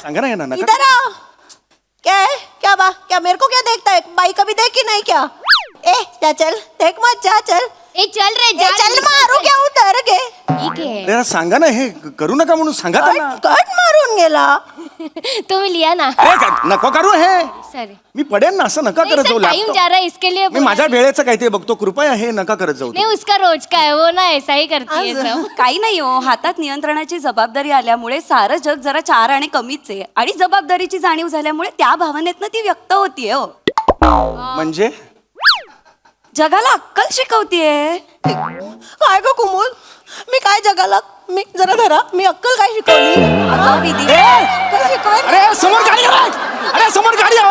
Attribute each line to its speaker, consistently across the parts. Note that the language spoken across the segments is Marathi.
Speaker 1: सांगा ना यांना, नका.
Speaker 2: इधर आओ. क्या है? क्या बा? क्या मेरे को क्या देखता है? बाई कभी देखी नहीं क्या? ए जा चल, देख मत, जा चल.
Speaker 3: ए चल रे
Speaker 2: ए, चल मारू क्या उतर गे.
Speaker 3: ठीक आहे.
Speaker 1: अरे सांगा ना, हे करू नका म्हणून सांगा त्यांना.
Speaker 2: कट मारून गेला.
Speaker 3: तुम्ही लिया ना.
Speaker 1: नको करू हे.
Speaker 3: सॉरी.
Speaker 1: मी पडेन ना, असं नका करत जाऊ.
Speaker 3: टाइम जा रहा है इसके लिए.
Speaker 1: मी माझ्या वेळेचं काय ते बघतो, कृपया हे नका करत जाऊ.
Speaker 3: नहीं उसका रोज का है वो ना ऐसा ही करती है सब.
Speaker 4: काही नाही हो, हातात नियंत्रणाची जबाबदारी आल्यामुळे सारं जग जरा चार आणि कमीच आहे आणि जबाबदारीची जाणीव झाल्यामुळे त्या भावनेतनं ती व्यक्त होतीये हो.
Speaker 1: म्हणजे
Speaker 4: जगाला अक्कल शिकवतीये.
Speaker 2: काय ग कुमुद, मी काय जगाला, मी जरा धरा, मी अक्कल काय शिकवली?
Speaker 4: अगं विधी,
Speaker 2: अक्कल शिकवाय.
Speaker 1: अरे समोर गाडी आहे. अरे समोर गाडी आहे.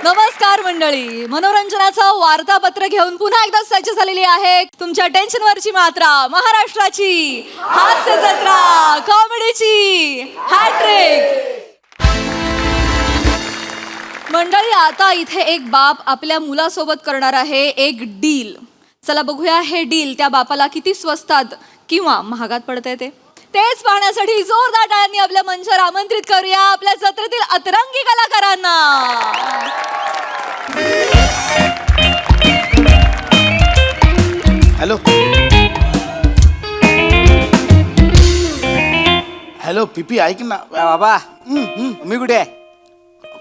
Speaker 5: नमस्कार मंडळी, मनोरंजनाचं वार्तापत्र घेऊन पुन्हा एकदा सज्ज झालेली आहे तुमच्या टेन्शनवरची मात्रा, महाराष्ट्राची हास्य जत्रा, कॉमेडीची हॅट्रिक. मंडळी, आता इथे एक बाप आपल्या मुलासोबत करणार आहे एक डील. चला बघूया हे डील त्या बापाला किती स्वस्तात किंवा महागात पडतंय तेच पाहण्यासाठी जोरदार टाळ्यांनी आपल्या मंचावर आमंत्रित करूया आपल्या जत्रेतील अतरंगी कलाकारांना.
Speaker 6: हॅलो हॅलो पीपी, ऐक ना
Speaker 7: बाबा. मी कुठे आहे?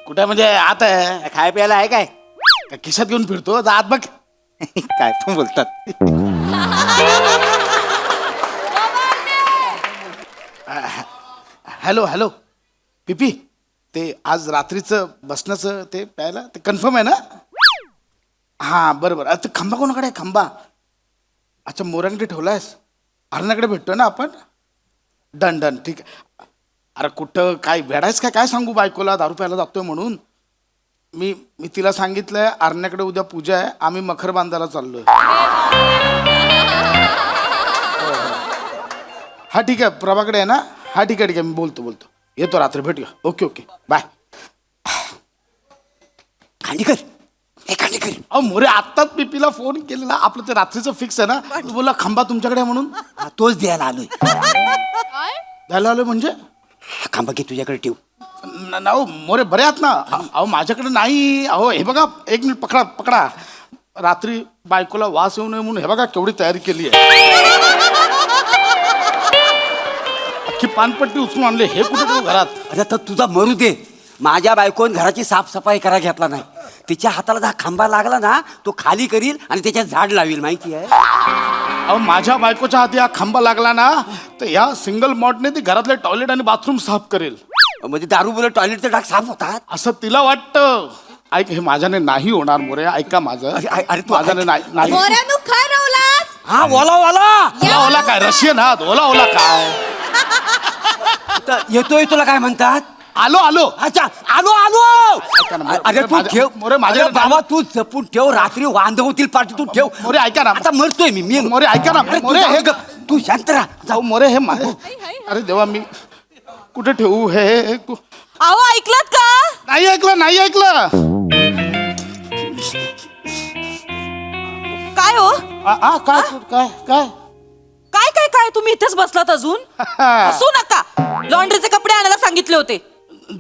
Speaker 6: कुठे म्हणजे आत आहे?
Speaker 7: खाय प्यायला आहे काय?
Speaker 6: का खिशात घेऊन फिरतो, जा आत बघ.
Speaker 7: काय पण बोलतात.
Speaker 6: हॅलो हॅलो पीपी, ते आज रात्रीचं बसण्याचं ते प्यायला ते कन्फर्म आहे ना? हां बरं बरं. ते खंबा कोणाकडे आहे? खंबा अच्छा, मोरांकडे ठेवलायस? हरणाकडे भेटतोय ना आपण? डन डन, ठीक आहे. अरे कुठं काय भेडायस काय सांगू बायकोला दारू प्यायला जातोय म्हणून? मी तिला सांगितलंय अरण्याकडे उद्या पूजा आहे, आम्ही मखर बांधायला चाललोय. हा ठीक आहे, प्रभाकडे आहे ना? हा ठीक आहे मी बोलतो येतो, रात्री भेटूया. Okay okay bye.
Speaker 7: खांडेकर, हे खांडेकर.
Speaker 6: अहो मोरे, आत्ताच पीपीला फोन केलेला, आपलं ते रात्रीचं फिक्स आहे ना? तू बोला खंबा तुमच्याकडे आहे म्हणून.
Speaker 7: हा, तोच द्यायला आलोय.
Speaker 6: द्यायला आलोय म्हणजे?
Speaker 7: खांबा घे तुझ्याकडे ठेव.
Speaker 6: अहो मोरे बरे आहात ना? अहो माझ्याकडे नाही. अहो हे बघा, एक मिनिट पकडा. रात्री बायकोला वास येऊ नये म्हणून हे बघा केवढी तयारी केली आहे. अख्खी पानपट्टी उचलून आणले. हे कुठे ठेवू घरात?
Speaker 7: अरे तर तुझा मरू दे. माझ्या बायकोन घराची साफसफाई करा घेतला नाही. तिच्या हाताला जर खांबा लागला ना, तो खाली करील आणि त्याच्यात झाड लावेल, माहिती आहे?
Speaker 6: अहो माझ्या बायकोच्या हाती हा खांबा लागला ना, तर या सिंगल मॉडने ती घरातले टॉयलेट आणि बाथरूम साफ करेल.
Speaker 7: म्हणजे दारू बोलत टॉयलेटचे डाग साफ होतात
Speaker 6: असं तिला वाटतं. ऐक, हे माझ्याने नाही होणार मोरे, ऐका माझं.
Speaker 7: अरे तू
Speaker 6: माझ्याने नाही.
Speaker 2: मोऱ्यानु काय रावलास?
Speaker 7: हा, ओला
Speaker 6: ओला काय रशियन हात? ओला काय?
Speaker 7: येतोय. तुला काय म्हणतात?
Speaker 6: आलो.
Speaker 7: अच्छा, आलो.
Speaker 6: ऐका ना,
Speaker 7: अरे तू ठेव
Speaker 6: मोरे, माझ्या
Speaker 7: अरे बाबा, तू जपून ठेव. रात्री वांद होतील पाठी, तू ठेव.
Speaker 6: मोरे ऐका ना.
Speaker 7: आता मरतोय मी
Speaker 6: मोरे ऐका ना.
Speaker 7: अरे,
Speaker 6: मोरे हे
Speaker 7: तू शांत राहा.
Speaker 6: जाऊ मोरे, हे अरे देवा, मी कुठे ठेवू हे?
Speaker 5: अहो, ऐकलात का?
Speaker 6: नाही ऐकलं.
Speaker 5: काय हो? काय तुम्ही इथेच बसलात अजून? हसू नका. लॉन्ड्रीचे कपडे आणायला सांगितले होते.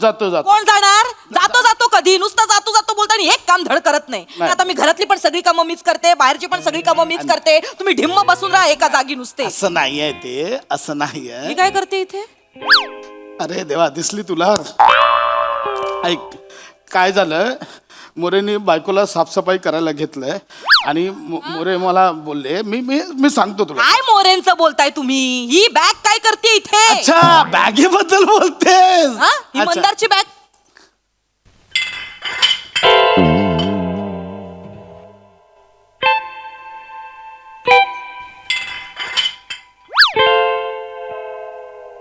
Speaker 6: जातो.
Speaker 5: कोण जाणार? जातो कधी? नुसतं जातो बोलता आणि एक काम धड करत नाही. आता मी घरातली पण सगळी कामं मीच करते, बाहेरची पण सगळी कामं मीच करते. तुम्ही ढिम्म बसून राहा एका जागी नुसते.
Speaker 6: असं नाहीये ते, असं नाहीये.
Speaker 5: मी काय करते इथे?
Speaker 6: अरे देवा, दिसली तुला? ऐक, काय झालं, मोरेने बायकोला साफसफाई करायला घेतलंय आणि मोरे मला बोलले, मी सांगतो तुला.
Speaker 5: काय मोरेंचं बोलताय तुम्ही? ही बॅग काय करते इथे?
Speaker 6: अच्छा, बॅगेबद्दल बोलतेस?
Speaker 5: हा, ही
Speaker 6: अच्छा.
Speaker 5: मंदारची बॅग.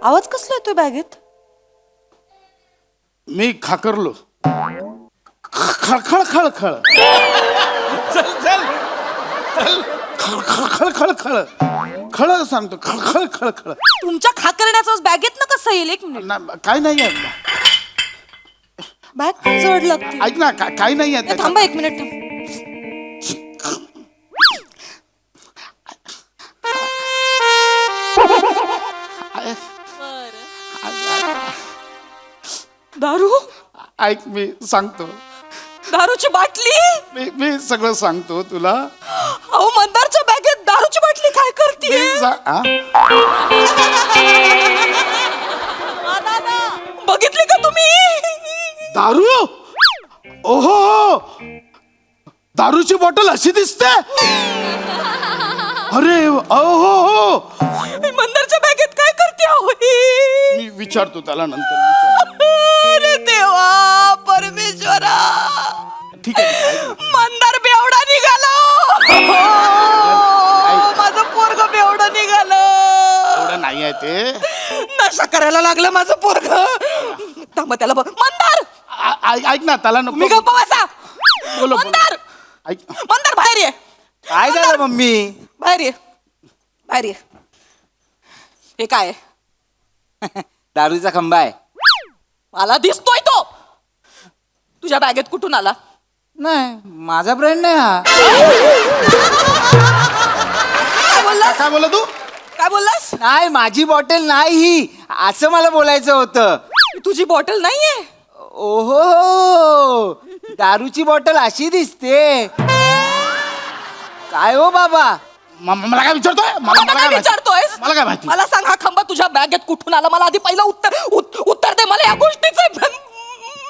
Speaker 5: आवाज कसला येतोय बॅगेत?
Speaker 6: मी खाकरलो. खळ खळ खळ सांगतो. खळ.
Speaker 5: तुमच्या खाकरण्याचं बॅगेत ना कसं येईल? एक मिनिट.
Speaker 6: काय नाहीये.
Speaker 5: बॅग पण जड लागते.
Speaker 6: ऐक ना, काही नाहीये.
Speaker 5: थांबा एक मिनिट.
Speaker 6: ऐक मी सांगतो,
Speaker 2: दारूची बाटली.
Speaker 6: मी सगळं सांगतो तुला.
Speaker 2: अहो मंदारच्या बॅगेत दारूची बाटली काय करते?
Speaker 6: मी हा?
Speaker 2: बघितली का तुम्ही?
Speaker 6: दारू? ओहो, दारूची बॉटल अशी दिसते. अरे ओहो,
Speaker 2: मंदारच्या बॅगेत काय करते अहो ही?
Speaker 6: मी विचारतो त्याला नंतर.
Speaker 2: अरे देवा परमेश्वरा,
Speaker 6: ठीक आहे.
Speaker 2: मंदार बेवडा निघालो. माझं पोरग बेवडा निघालं.
Speaker 6: एवढं नाही आहे ते.
Speaker 2: नशा करायला लागलं माझं पोरग. थांब त्याला बघ. मंदार
Speaker 6: ऐक ना, त्याला
Speaker 2: मी
Speaker 6: नको
Speaker 2: गप्पा बसा.
Speaker 6: बोलो.
Speaker 2: मंदार
Speaker 6: ऐक.
Speaker 2: मंदार बाहेर ये.
Speaker 1: काय झालं मम्मी?
Speaker 2: बाहेर ये, बाहेर ये. हे काय आहे?
Speaker 7: दारूचा खंबा आहे.
Speaker 2: मला दिसतोय तो. तुझ्या बॅगेत कुठून आला?
Speaker 8: नाही माझा ब्रँड नाही हा.
Speaker 2: काय बोललास?
Speaker 6: काय बोला तू?
Speaker 2: काय बोललास?
Speaker 8: नाही माझी बॉटल नाही ही, असं मला बोलायचं होतं.
Speaker 2: तुझी बॉटल नाहीये.
Speaker 8: ओहो, दारूची बॉटल अशी दिसते. काय हो बाबा?
Speaker 6: मला काय विचारतोय?
Speaker 2: मला काय
Speaker 6: माहिती?
Speaker 2: विचारतोयस?
Speaker 6: मला काय माहिती?
Speaker 2: मला सांग, हा खंबा तुझ्या बॅगेत कुठून आला? मला आधी पहिलं उत्तर दे मला या गोष्टीचं.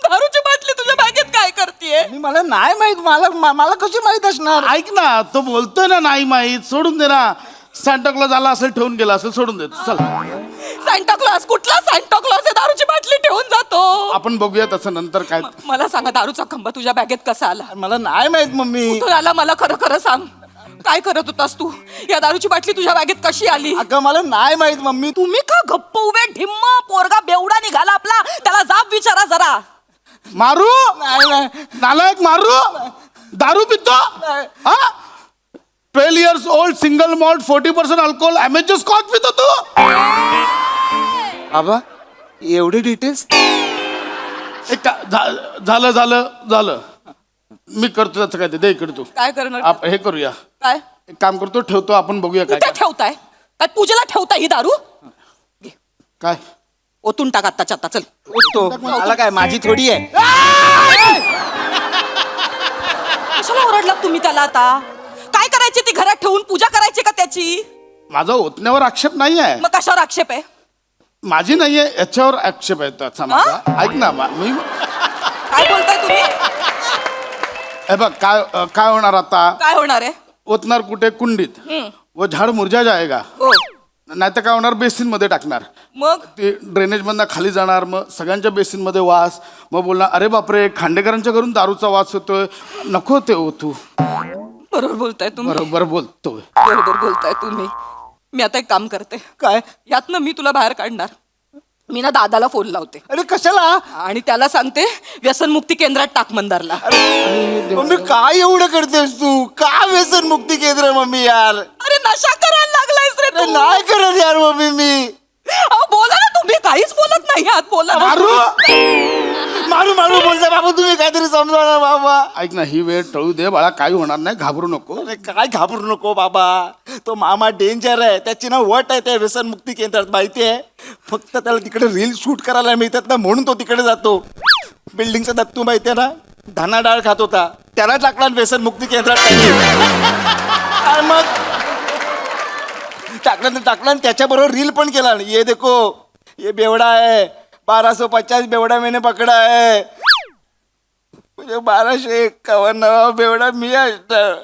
Speaker 2: दारूची बाटली तुझ्या बॅगेत काय करतेय?
Speaker 8: मला नाही माहित. मला कशी माहित असणार?
Speaker 6: ऐक ना, तो बोलतोय ना नाही माहित, सोडून दे ना. सांताक्लॉज आला असेल, ठेवून गेला असेल, सोडून दे. चल
Speaker 2: सांताक्लॉज? कुठला सांताक्लॉज? दारूची बाटली ठेवून जातो.
Speaker 6: आपण बघूया तसं नंतर काय.
Speaker 2: मला सांगा, दारूचा खंबा तुझ्या बॅगेत कसा आला?
Speaker 8: मला नाही माहित मम्मी.
Speaker 2: कुठून आला? मला खरं खरं सांग. काय करत होतास तू? या दारूची बाटली तुझ्या बॅगेत कशी आली?
Speaker 8: अगं मला नाही माहित मम्मी.
Speaker 2: तुम्ही का गप्प उभे? ढिम्म पोरगा बेवडा निघाला आपला. त्याला जाब विचारा जरा.
Speaker 6: मारू?
Speaker 8: नाही.
Speaker 6: नालायक मारू? दारू पितो? हा? 12 years old single malt 40% alcohol अमेजर स्कॉच पितो तू?
Speaker 8: बाबा एवढे डिटेल्स?
Speaker 6: झालं झालं झालं. मी करतो त्याचं काय ते. दे इकडे तू.
Speaker 2: काय करणार?
Speaker 6: हे करूया.
Speaker 2: काय
Speaker 6: एक काम करतो, ठेवतो, आपण बघूया काय
Speaker 2: कुठे ठेवताय? काय पूजेला ठेवताय ही दारू?
Speaker 6: काय.
Speaker 2: ओतून टाक आत्ताच्या आत्ता. चल.
Speaker 8: तो मला काय, माझी थोडी आहे.
Speaker 2: कशाला ओरडलात तुम्ही त्याला आता? काय करायची ती घरात ठेवून? पूजा करायची का त्याची?
Speaker 6: माझा ओतण्यावर आक्षेप नाही आहे.
Speaker 2: मग कशावर आक्षेप आहे?
Speaker 6: माझी नाहीये, याच्यावर आक्षेप आहे त्याचा माझा. ऐक ना, मी
Speaker 2: काय बोलताय तुम्ही?
Speaker 6: हे बघ काय काय होणार आता.
Speaker 2: काय होणार आहे?
Speaker 6: ओतणार कुठे? कुंडीत. व झाड मुरझा जाएगा.
Speaker 2: हो.
Speaker 6: नाही तर काय होणार, बेसिन मध्ये टाकणार.
Speaker 2: मग
Speaker 6: ते ड्रेनेज मधनं खाली जाणार, मग सगळ्यांच्या बेसिन मध्ये वास. मग बोलणार अरे बापरे, खांडेकरांच्या घरून दारूचा वास होतोय, नको ते ओतू.
Speaker 2: बरोबर बोलताय तुम्ही.
Speaker 6: बरोबर बोलतोय.
Speaker 2: बरोबर बोलताय तुम्ही. मी आता एक काम करते.
Speaker 8: काय?
Speaker 2: यातनं मी तुला बाहेर काढणार. मी ना दादाला फोन लावते
Speaker 8: अरे कशाला?
Speaker 2: आणि त्याला सांगते व्यसनमुक्ती केंद्रात टाक मंदारला.
Speaker 8: मम्मी काय एवढं करतेस तू? का व्यसन मुक्ती केंद्र मम्मी यार?
Speaker 2: अरे नशा करायला लागलायस रे
Speaker 8: अरे
Speaker 2: तू.
Speaker 8: नाही करत यार मम्मी मी.
Speaker 2: अहो, बोला ना तुम्ही. काहीच बोलत नाही आहात. बोला ना.
Speaker 6: मारू?
Speaker 8: मारू मारू बोलता बाबा, तुम्ही काहीतरी समजा ना बाबा.
Speaker 6: ऐक ना, ही वेळ टळू दे बाळा, काही होणार नाही, घाबरू नको.
Speaker 8: अरे काय घाबरू नको बाबा. तो मामा डेंजर आहे. त्याची ना वट आहे त्या व्यसन मुक्ती केंद्रात, माहिती आहे. फक्त त्याला तिकडे रील शूट करायला मिळतात ना, म्हणून तो तिकडे जातो. बिल्डिंगचा दत्तू माहिती आहे ना, धाना डाळ खात होता, त्याला टाकला व्यसन मुक्ती केंद्रात. काय मग टाकला आणि त्याच्याबरोबर रील पण केला. ये देखो ये बेवडा है, 1250 बेवडा मैंने पकडा है. म्हणजे 1251 बेवडा मी असणार.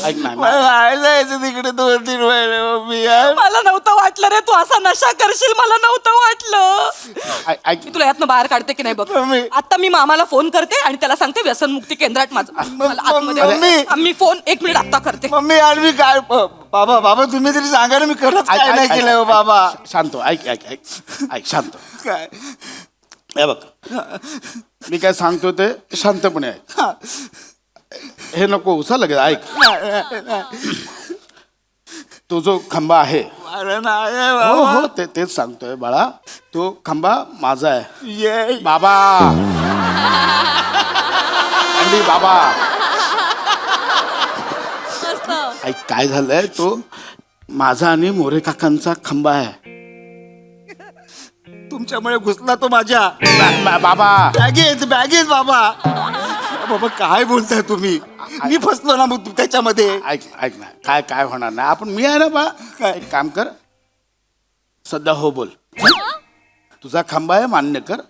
Speaker 6: ऐक ना,
Speaker 8: मला राहायला यायचं तिकडे 2-3 महिने मम्मी यार.
Speaker 2: मला नव्हतं वाटलं रे तू असा नशा करशील. मला नव्हतं वाटलं.
Speaker 6: ऐक
Speaker 2: मी तुला यातनं बाहेर काढते की नाही बघ.
Speaker 8: मम्मी.
Speaker 2: आता मी मामाला फोन करते आणि त्याला सांगते व्यसनमुक्ती केंद्रात माझं. मला आतमध्ये-
Speaker 8: मम्मी.
Speaker 2: मी फोन 1 मिनिट आता करते.
Speaker 8: मम्मी यार मी काय बाबा तुम्ही तरी सांगा ना, मी खरंच काय नाही केलं हो बाबा.
Speaker 6: शांत हो, ऐक ऐक ऐक ऐक शांत हो.
Speaker 8: काय
Speaker 6: हे बघ, मी काय सांगतो ते शांतपणे ऐक. हे नको उसा लगेच. ऐक, तो जो खंबा आहे,
Speaker 8: अरे नाही
Speaker 6: हो
Speaker 8: बाबा.
Speaker 6: हो तेच सांगतोय बाळा, तो खंबा माझा आहे.
Speaker 8: ये
Speaker 6: बाबा अंडी बाबा. ऐक काय झालंय, तो माझा आणि मोरे काकांचा खंबा आहे.
Speaker 8: तुमच्यामुळे घुसला तो माझ्या
Speaker 6: बाबा
Speaker 8: बॅगेत बाबा. बाबा काय बोलताय तुम्ही? मी फसलो ना मग त्याच्यामध्ये.
Speaker 6: ऐक ना, काय काय होणार नाही. आपण मी आहे ना बा. एक काम कर, सध्या हो बोल. तुझा खांबा आहे, मान्य कर,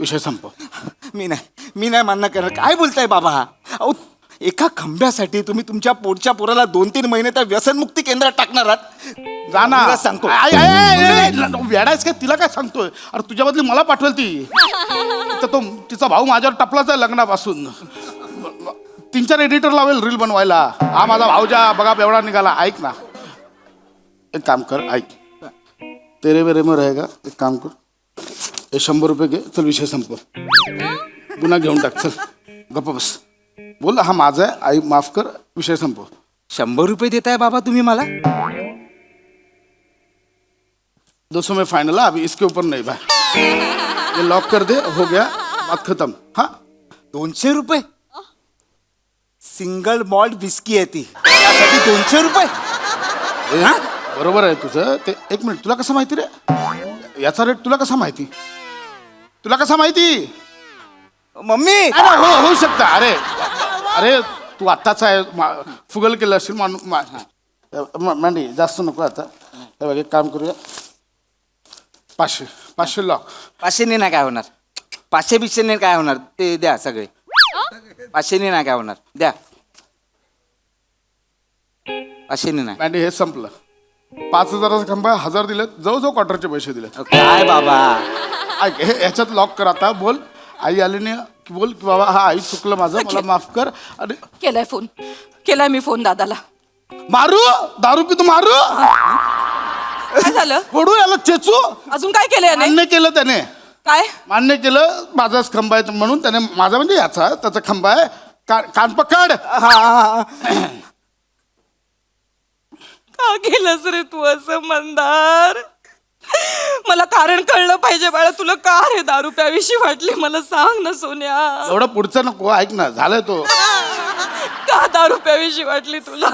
Speaker 6: विषय संपव.
Speaker 8: मी नाही मान्य करणार. काय बोलताय बाबा? अहो एका खांब्यासाठी तुम्ही तुमच्या पोटच्या पोराला 2-3 महिने त्या व्यसनमुक्ती केंद्रात टाकणार आहात?
Speaker 6: जा ना.
Speaker 8: मी सांगतो.
Speaker 6: वेडायच काय? तिला काय सांगतोय? अरे तुझ्या बदली मला पाठवेल ती. तर तो तिचा भाऊ माझ्यावर टपलाच आहे लग्नापासून. 3-4 एडिटर लावेल रील बनवायला. हा माझा भाऊजा बघा एवढा निघाला. ऐक ना, एक काम कर, ऐक. तेरे मेरे में रहेगा. एक काम कर, हे 100 रुपये घे, चल विषय संपव. गुन्हा घेऊन टाक, चल गप्प बस. बोल हा माझा आहे, आई माफ कर, विषय संपव.
Speaker 8: 100 रुपये देताय बाबा तुम्ही मला?
Speaker 6: 200 में फाइनल है, अभी इसके ऊपर नहीं भाई. ये लॉक कर दे, हो गया, बात खत्म. हाँ
Speaker 8: 200 रुपये? सिंगल मॉल्ट विस्की आहे ती, त्यासाठी 200 रुपये?
Speaker 6: हा? बरोबर आहे तुझं ते. एक मिनिट, तुला कसं माहिती रे? याचा रेट तुला कसा माहिती? तुला कसा माहिती?
Speaker 8: मम्मी
Speaker 6: अरे होऊ शकतं. अरे अरे तू आत्ताचा आहे, फुगल केलं असेल मांडी. जास्त नको आता. हे बघ, एक काम करूया, 500 लॉक.
Speaker 8: 500 नाही काय होणार. 500 काय होणार? ते द्या सगळे. 500 नाही काय होणार, द्या. 500 नाही.
Speaker 6: मांडी हे संपलं. 5,000चा खांबा 1000 दिले, जवळजवळ क्वार्टरचे पैसे दिले.
Speaker 8: काय बाबा?
Speaker 6: ऐक, हे याच्यात लॉक कर आता. बोल आई आली नाही की बोल की बाबा हा आई चुकलं माझं, मला माफ कर. अरे
Speaker 4: केलाय मी फोन दादाला.
Speaker 6: मारू दारू पितो मारू.
Speaker 4: काय झालं?
Speaker 6: फोडू याला, चेचू.
Speaker 4: अजून काय केलंय याने?
Speaker 6: मान्य केलं त्याने.
Speaker 4: काय
Speaker 6: मान्य केलं माझाच खंबा आहे म्हणून. त्याने माझा म्हणजे याचा त्याचा खंबा आहे. कान पकड.
Speaker 4: का केलंस रे तू असं मंदार? मला कारण कळलं पाहिजे बाळा. तुला का रे दारू प्यावीशी वाटली मला सांग ना सोन्या.
Speaker 6: एवढं पुढचं नको, ऐक ना, झालंय तो.
Speaker 4: का दारू प्यावीशी वाटली तुला?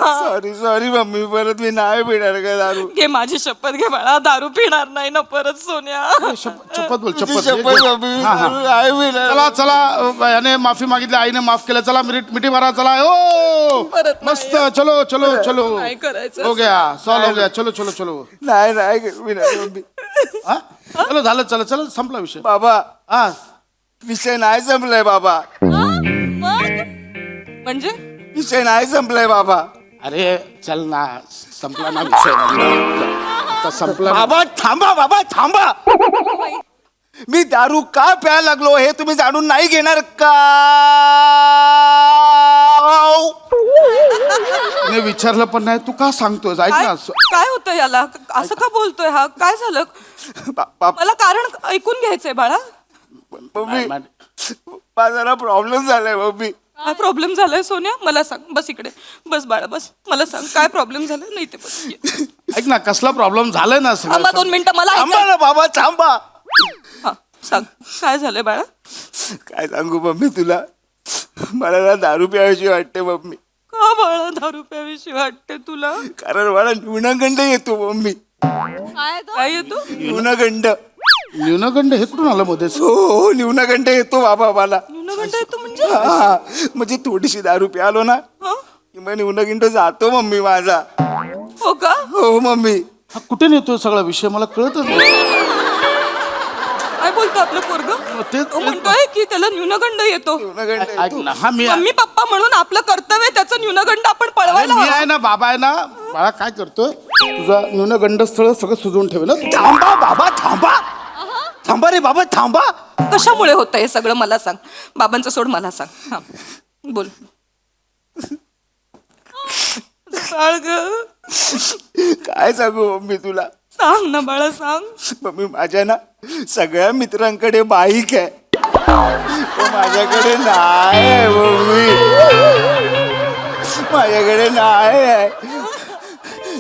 Speaker 8: सॉरी मम्मी, परत मी नाही पिणार का दारू.
Speaker 4: घे माझी शपथ घे बाळा, दारू पिणार नाही ना परत सोन्या.
Speaker 6: शपथ बोल,
Speaker 8: शपथ
Speaker 6: शपथ.
Speaker 8: मम्मी,
Speaker 6: हा, हा.
Speaker 8: नाही पिणार.
Speaker 6: चला चला, याने माफी मागितली, आईने माफ केलं. चला मिठी मारा, चला. ओ
Speaker 4: परत नाही.
Speaker 6: मस्त, चलो चलो चलो.
Speaker 4: नाही करायचं.
Speaker 6: हो गया, सॉल्व हो गया. चलो चलो चलो.
Speaker 8: नाही पिणार मम्मी.
Speaker 6: हा? चलो झालं, चला चला, संपला विषय.
Speaker 8: बाबा
Speaker 6: हा,
Speaker 8: विषय नाही संपलाय बाबा.
Speaker 4: म्हणजे
Speaker 8: विषय नाही संपलाय बाबा.
Speaker 6: अरे चल ना, संपला ना विषय. आता संपला ना.
Speaker 8: बाबा थांबा. मी दारू का प्यायला लागलो हे तुम्ही जाणून नाही घेणार का?
Speaker 6: मी विचारलं पण नाही, तू का सांगतोय? ऐक ना.
Speaker 4: काय होतं याला? असं का बोलतोय हा? काय झालं? मला कारण ऐकून घ्यायचंय बाळा.
Speaker 8: मम्मी माझा प्रॉब्लेम झालाय मम्मी.
Speaker 4: काय प्रॉब्लेम झालाय सोन्या? मला सांग. बस इकडे बस बाळा, बस. मला सांग काय प्रॉब्लेम झालाय. नाही ते बस.
Speaker 6: ऐक ना, कसला प्रॉब्लेम झालाय ना
Speaker 4: थांबा 2 मिनिटं, मला
Speaker 8: थांबा ना बाबा, थांबा.
Speaker 4: हा, सांग काय झालंय बाळा?
Speaker 8: काय सांगू मम्मी तुला, मला ना दारू प्यायची वाटते मम्मी.
Speaker 4: का बाळा दारू प्यावीशी वाटते तुला?
Speaker 8: कारण मला न्यूनगंड येतो मम्मी.
Speaker 4: काय येतो?
Speaker 8: न्यूनगंड.
Speaker 6: न्यूनगंड हे कुठून आलं मध्येच?
Speaker 8: हो न्यूनगंड येतो बाबा मला.
Speaker 4: न्यूनगंड येतो म्हणजे?
Speaker 8: हा, म्हणजे थोडीशी दारू प्यालो ना
Speaker 4: हं?
Speaker 8: की मग न्यूनगंड जातो मम्मी माझा.
Speaker 4: हो का?
Speaker 8: हो मम्मी.
Speaker 6: हा कुठे नेतोय सगळा विषय, मला कळतच नाही.
Speaker 4: काय बोलतो आपलं पोरग? तो म्हणतोय की त्याला न्यूनगंड येतो.
Speaker 8: न्यूनगंड
Speaker 6: ऐक ना, हा मी
Speaker 4: मम्मी पप्पा म्हणून आपलं कर्तव्य त्याचं न्यूनगंड आपण
Speaker 6: अरे,
Speaker 4: पळवायला
Speaker 6: मी
Speaker 4: हवं.
Speaker 6: आहे ना, बाबा आहे ना. बाळा काय करतोय? तुझा न्यूनगंड स्थळ सगळं सुजवून ठेवेल ना.
Speaker 8: थांबा बाबा, थांबा रे बाबा, थांबा.
Speaker 4: कशामुळे होतं हे सगळं मला सांग. बाबांचं सोड, मला सांग. हा, बोल. सांग ग.
Speaker 8: काय सांगू मम्मी तुला?
Speaker 4: सांग ना बाळा, सांग.
Speaker 8: मम्मी माझ्या ना सगळ्या मित्रांकडे बाईक आहे, पण माझ्याकडे नाही आहे मम्मी. माझ्याकडे नाही आहे.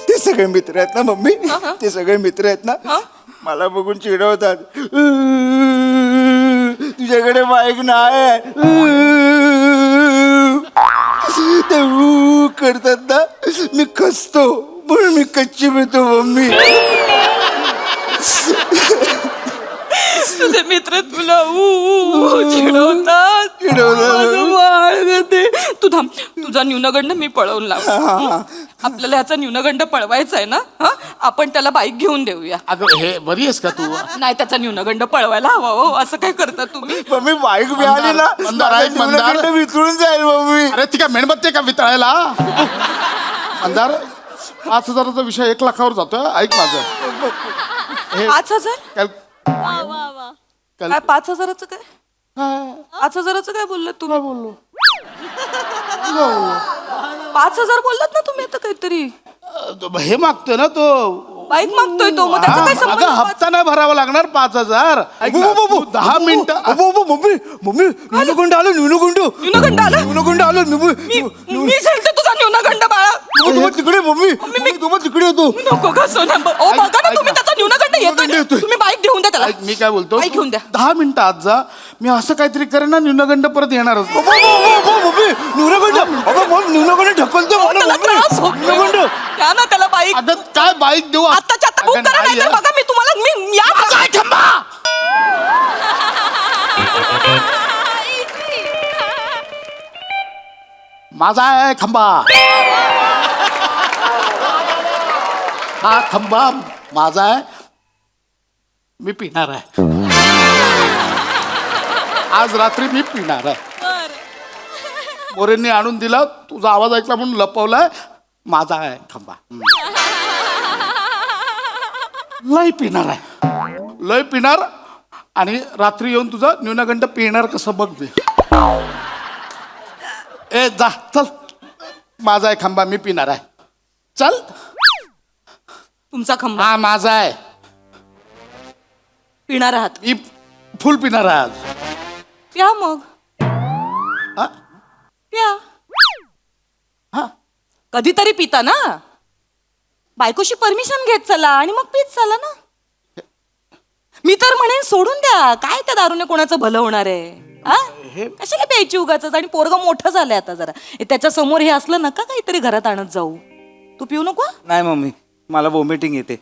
Speaker 8: ते सगळे मित्र आहेत ना मम्मी, ते सगळे मित्र आहेत ना मला बघून चिडवतात. तुझ्याकडे बाईक नाही आहे. ते करतात ना, मी खचतो म्हणून मी कच्ची मिळतो मम्मी.
Speaker 4: तुझे मित्र तुला चिडवतात. माझं बाळ ग ते. तू थांब, तुझा न्यूनगंड मी पळवून लाव. आपल्याला ह्याचा न्यूनगंड पळवायचा आहे ना. आपण त्याला बाईक घेऊन देऊया.
Speaker 6: अगं हे बरी आहेस का तू?
Speaker 4: नाही, त्याचा न्यूनगंड पळवायला हवा हो. असं काय करता तुम्ही?
Speaker 8: मम्मी बाईक मिळाली ना
Speaker 6: मंदार आहे, मंदार.
Speaker 8: न्यूनगंड वितळून जाईल मम्मी.
Speaker 6: अरे ती काय मेणबत्ती आहे का वितळायला? मंदार 5,000चा विषय 1 लाखावर जातोय. ऐक माझं.
Speaker 4: 5,000?
Speaker 6: कॅल-
Speaker 4: काय 5,000चं काय?
Speaker 6: काय
Speaker 4: 5,000चं काय बोललात तुम्ही?
Speaker 6: बोललो?
Speaker 4: 5,000 बोललात ना तुम्ही आता काहीतरी.
Speaker 6: हे मागतोय ना तो.
Speaker 4: बाईक मागतोय तो, मग त्याचा काय
Speaker 6: हा,
Speaker 4: संबंध?
Speaker 6: अगं, हप्ता नाही भरावा लागणार 5,000. ऐक ना, तू 10 मिनिटं.
Speaker 1: मम्मी मम्मी न्यूनगंड आलं न्यूनगंड
Speaker 4: न्यूनगंड आलं?
Speaker 1: न्यूनगंड आलं
Speaker 4: मी झेलते तुझा न्यूनगंड बाळा.
Speaker 1: तुम्ही तिकडे मम्मी तुम्ही तिकडे येतो.
Speaker 4: नको का सोना. ओ
Speaker 6: ऐक-
Speaker 4: बघा ना
Speaker 6: ऐक
Speaker 4: तुम्ही,
Speaker 6: ना.
Speaker 4: त्याचा न्यूनगंड येतोय.
Speaker 1: येतोय.
Speaker 4: तुम्ही बाईक घेऊन द्या त्याला.
Speaker 6: ऐक, मी काय बोलतो,
Speaker 4: बाईक घेऊन द्या.
Speaker 6: 10 मिनिटं आत जा. मी असं काहीतरी करेन ना, न्यूनगंड परत येणारच.
Speaker 1: मम्मी न्यूनगंड ढकलतो मला
Speaker 4: त्याला
Speaker 1: मम्मी.
Speaker 4: त्रास होतोय.
Speaker 1: न्यूनगंड
Speaker 4: द्या ना त्याला बाईक.
Speaker 6: अगं काय बाईक देऊ?
Speaker 4: आत्ताच्या आता बुक
Speaker 6: अगं,
Speaker 4: करा,
Speaker 6: नाही
Speaker 4: नाहीतर
Speaker 6: आहे.
Speaker 4: बघा मी तुम्हाला मी या.
Speaker 6: माझा आहे खंबा. हा खंबा माझा आहे. मी पिणार आहे. आज रात्री मी पिणार आहे. मोरेंनी आणून दिला, तुझा आवाज ऐकला म्हणून लपवलाय. माझा आहे खंबा. लय पिणार आहे, लय पिणार. आणि रात्री येऊन तुझा न्यूनगंड पिणार कसं बघ दे. ए जा चल, माझा आहे खंबा, मी पिणार आहे. चल.
Speaker 4: तुमचा खंबा
Speaker 6: हा माझा आहे,
Speaker 4: पिणार आहात.
Speaker 6: मी फुल पिणार आहे आज.
Speaker 4: प्या मग.
Speaker 6: हा?
Speaker 4: प्या.
Speaker 6: हा
Speaker 4: कधीतरी पिता ना. बायकोशी परमिशन घेत चला आणि मग पीत चला ना. मी तर म्हणेन सोडून द्या. काय त्या दारूने कोणाचं भलं होणार आहे? कशाला प्यायची उगाच? आणि पोरगं मोठं झालंय आता जरा. त्याच्या समोर हे असलं नका काहीतरी घरात आणत जाऊ. तू पिऊ नको.
Speaker 1: नाही मम्मी, मला वॉमिटिंग येते.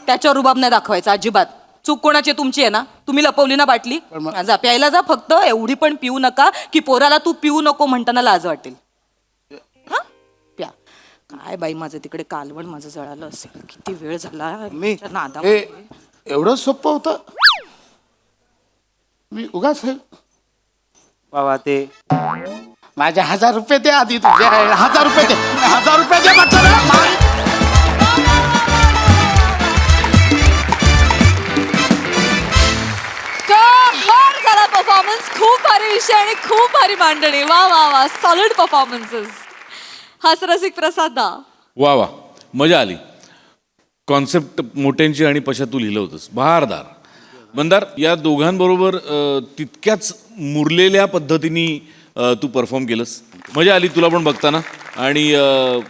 Speaker 4: त्याच्यावर रुबाब नाही दाखवायचा अजिबात. चूक कोणाची? तुमची आहे ना. तुम्ही लपवली ना बाटली. जा प्यायला जा. फक्त एवढी पण पिऊ नका की पोराला तू पिऊ नको म्हणताना लाज वाटेल. हा प्या. काय बाई, माझं तिकडे कालवण माझं जळालं असेल. किती वेळ झाला
Speaker 1: मी-
Speaker 4: त्या नादा.
Speaker 6: हे एवढं सोपं होतं. मी उगाच हे
Speaker 1: बाबा ते
Speaker 6: माझे 1,000 रुपये दे आधी. तुझे 1,000 रुपये दे. 1,000 रुपये दे म्हटलं ना.
Speaker 5: झाला परफॉर्मन्स. खूप भारी विषय आणि खूप भारी मांडणी. वा वा वा, सॉलिड परफॉर्मन्सेस. हास्यरसिक प्रसाद दा.
Speaker 9: वा वा, मजा आली. कॉन्सेप्ट मोठ्यांची आणि पशा तू लिहिलं होतंस, बहारदार. मंदार, या दोघांबरोबर तितक्याच मुरलेल्या पद्धतीने तू परफॉर्म केलंस. मजा आली तुला पण बघताना. आणि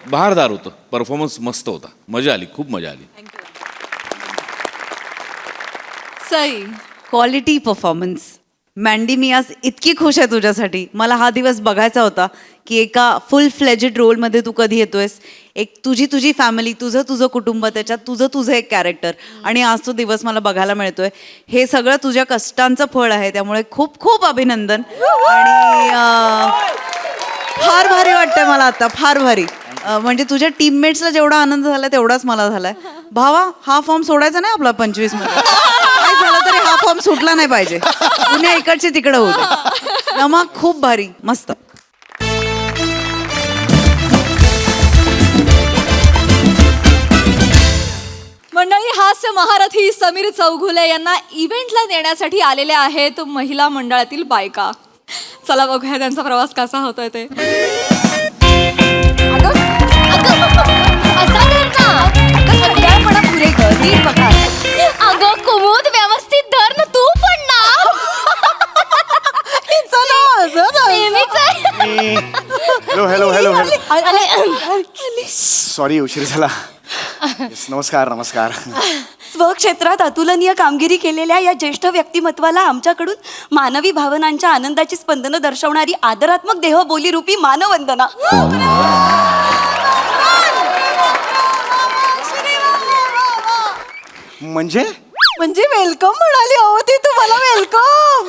Speaker 9: बहारदार होतं परफॉर्मन्स, मस्त होता. मजा आली, खूप मजा आली.
Speaker 5: सई.
Speaker 10: Quality performance. मँडी, मी आज इतकी खुश आहे तुझ्यासाठी. मला हा दिवस बघायचा होता की एका फुल फ्लेजेड रोलमध्ये तू कधी येतोयस. एक तुझी फॅमिली, तुझं कुटुंब, त्याच्यात तुझं एक कॅरेक्टर. आणि आज तो दिवस मला बघायला मिळतोय. हे सगळं तुझ्या कष्टांचं फळ आहे. त्यामुळे खूप खूप अभिनंदन. आणि फार भारी वाटतंय मला आता, फार भारी. म्हणजे तुझ्या टीममेट्सला जेवढा आनंद झाला तेवढाच मला झालाय. भावा, हा फॉर्म सोडायचा नाही आपला 25 मध्ये. काय झालं तरी हा फॉर्म सुटला नाही पाहिजे. पुण्या इकडचे तिकडे होते. नमा, खूप भारी, मस्त.
Speaker 5: मंडळी, हास्य महारथी समीर चौघुले यांना इव्हेंटला नेण्यासाठी आलेल्या आहेत महिला मंडळातील बायका. चला बघूया त्यांचा प्रवास कसा होतोय ते.
Speaker 3: अगं कुमुद, व्यवस्थित धर ना तू पण ना. नेहमीच आहे.
Speaker 1: Hello hello hello. सॉरी, उशीर झाला. Yes, नमस्कार नमस्कार.
Speaker 4: स्वक्षेत्रात अतुलनीय कामगिरी केलेल्या या ज्येष्ठ व्यक्तिमत्वाला आमच्याकडून मानवी भावनांच्या आनंदाची स्पंदनं दर्शवणारी आदरात्मक देहबोली रूपी मानवंदना.
Speaker 1: म्हणजे
Speaker 2: म्हणजे वेलकम म्हणाली अहो ती तुम्हाला वेलकम.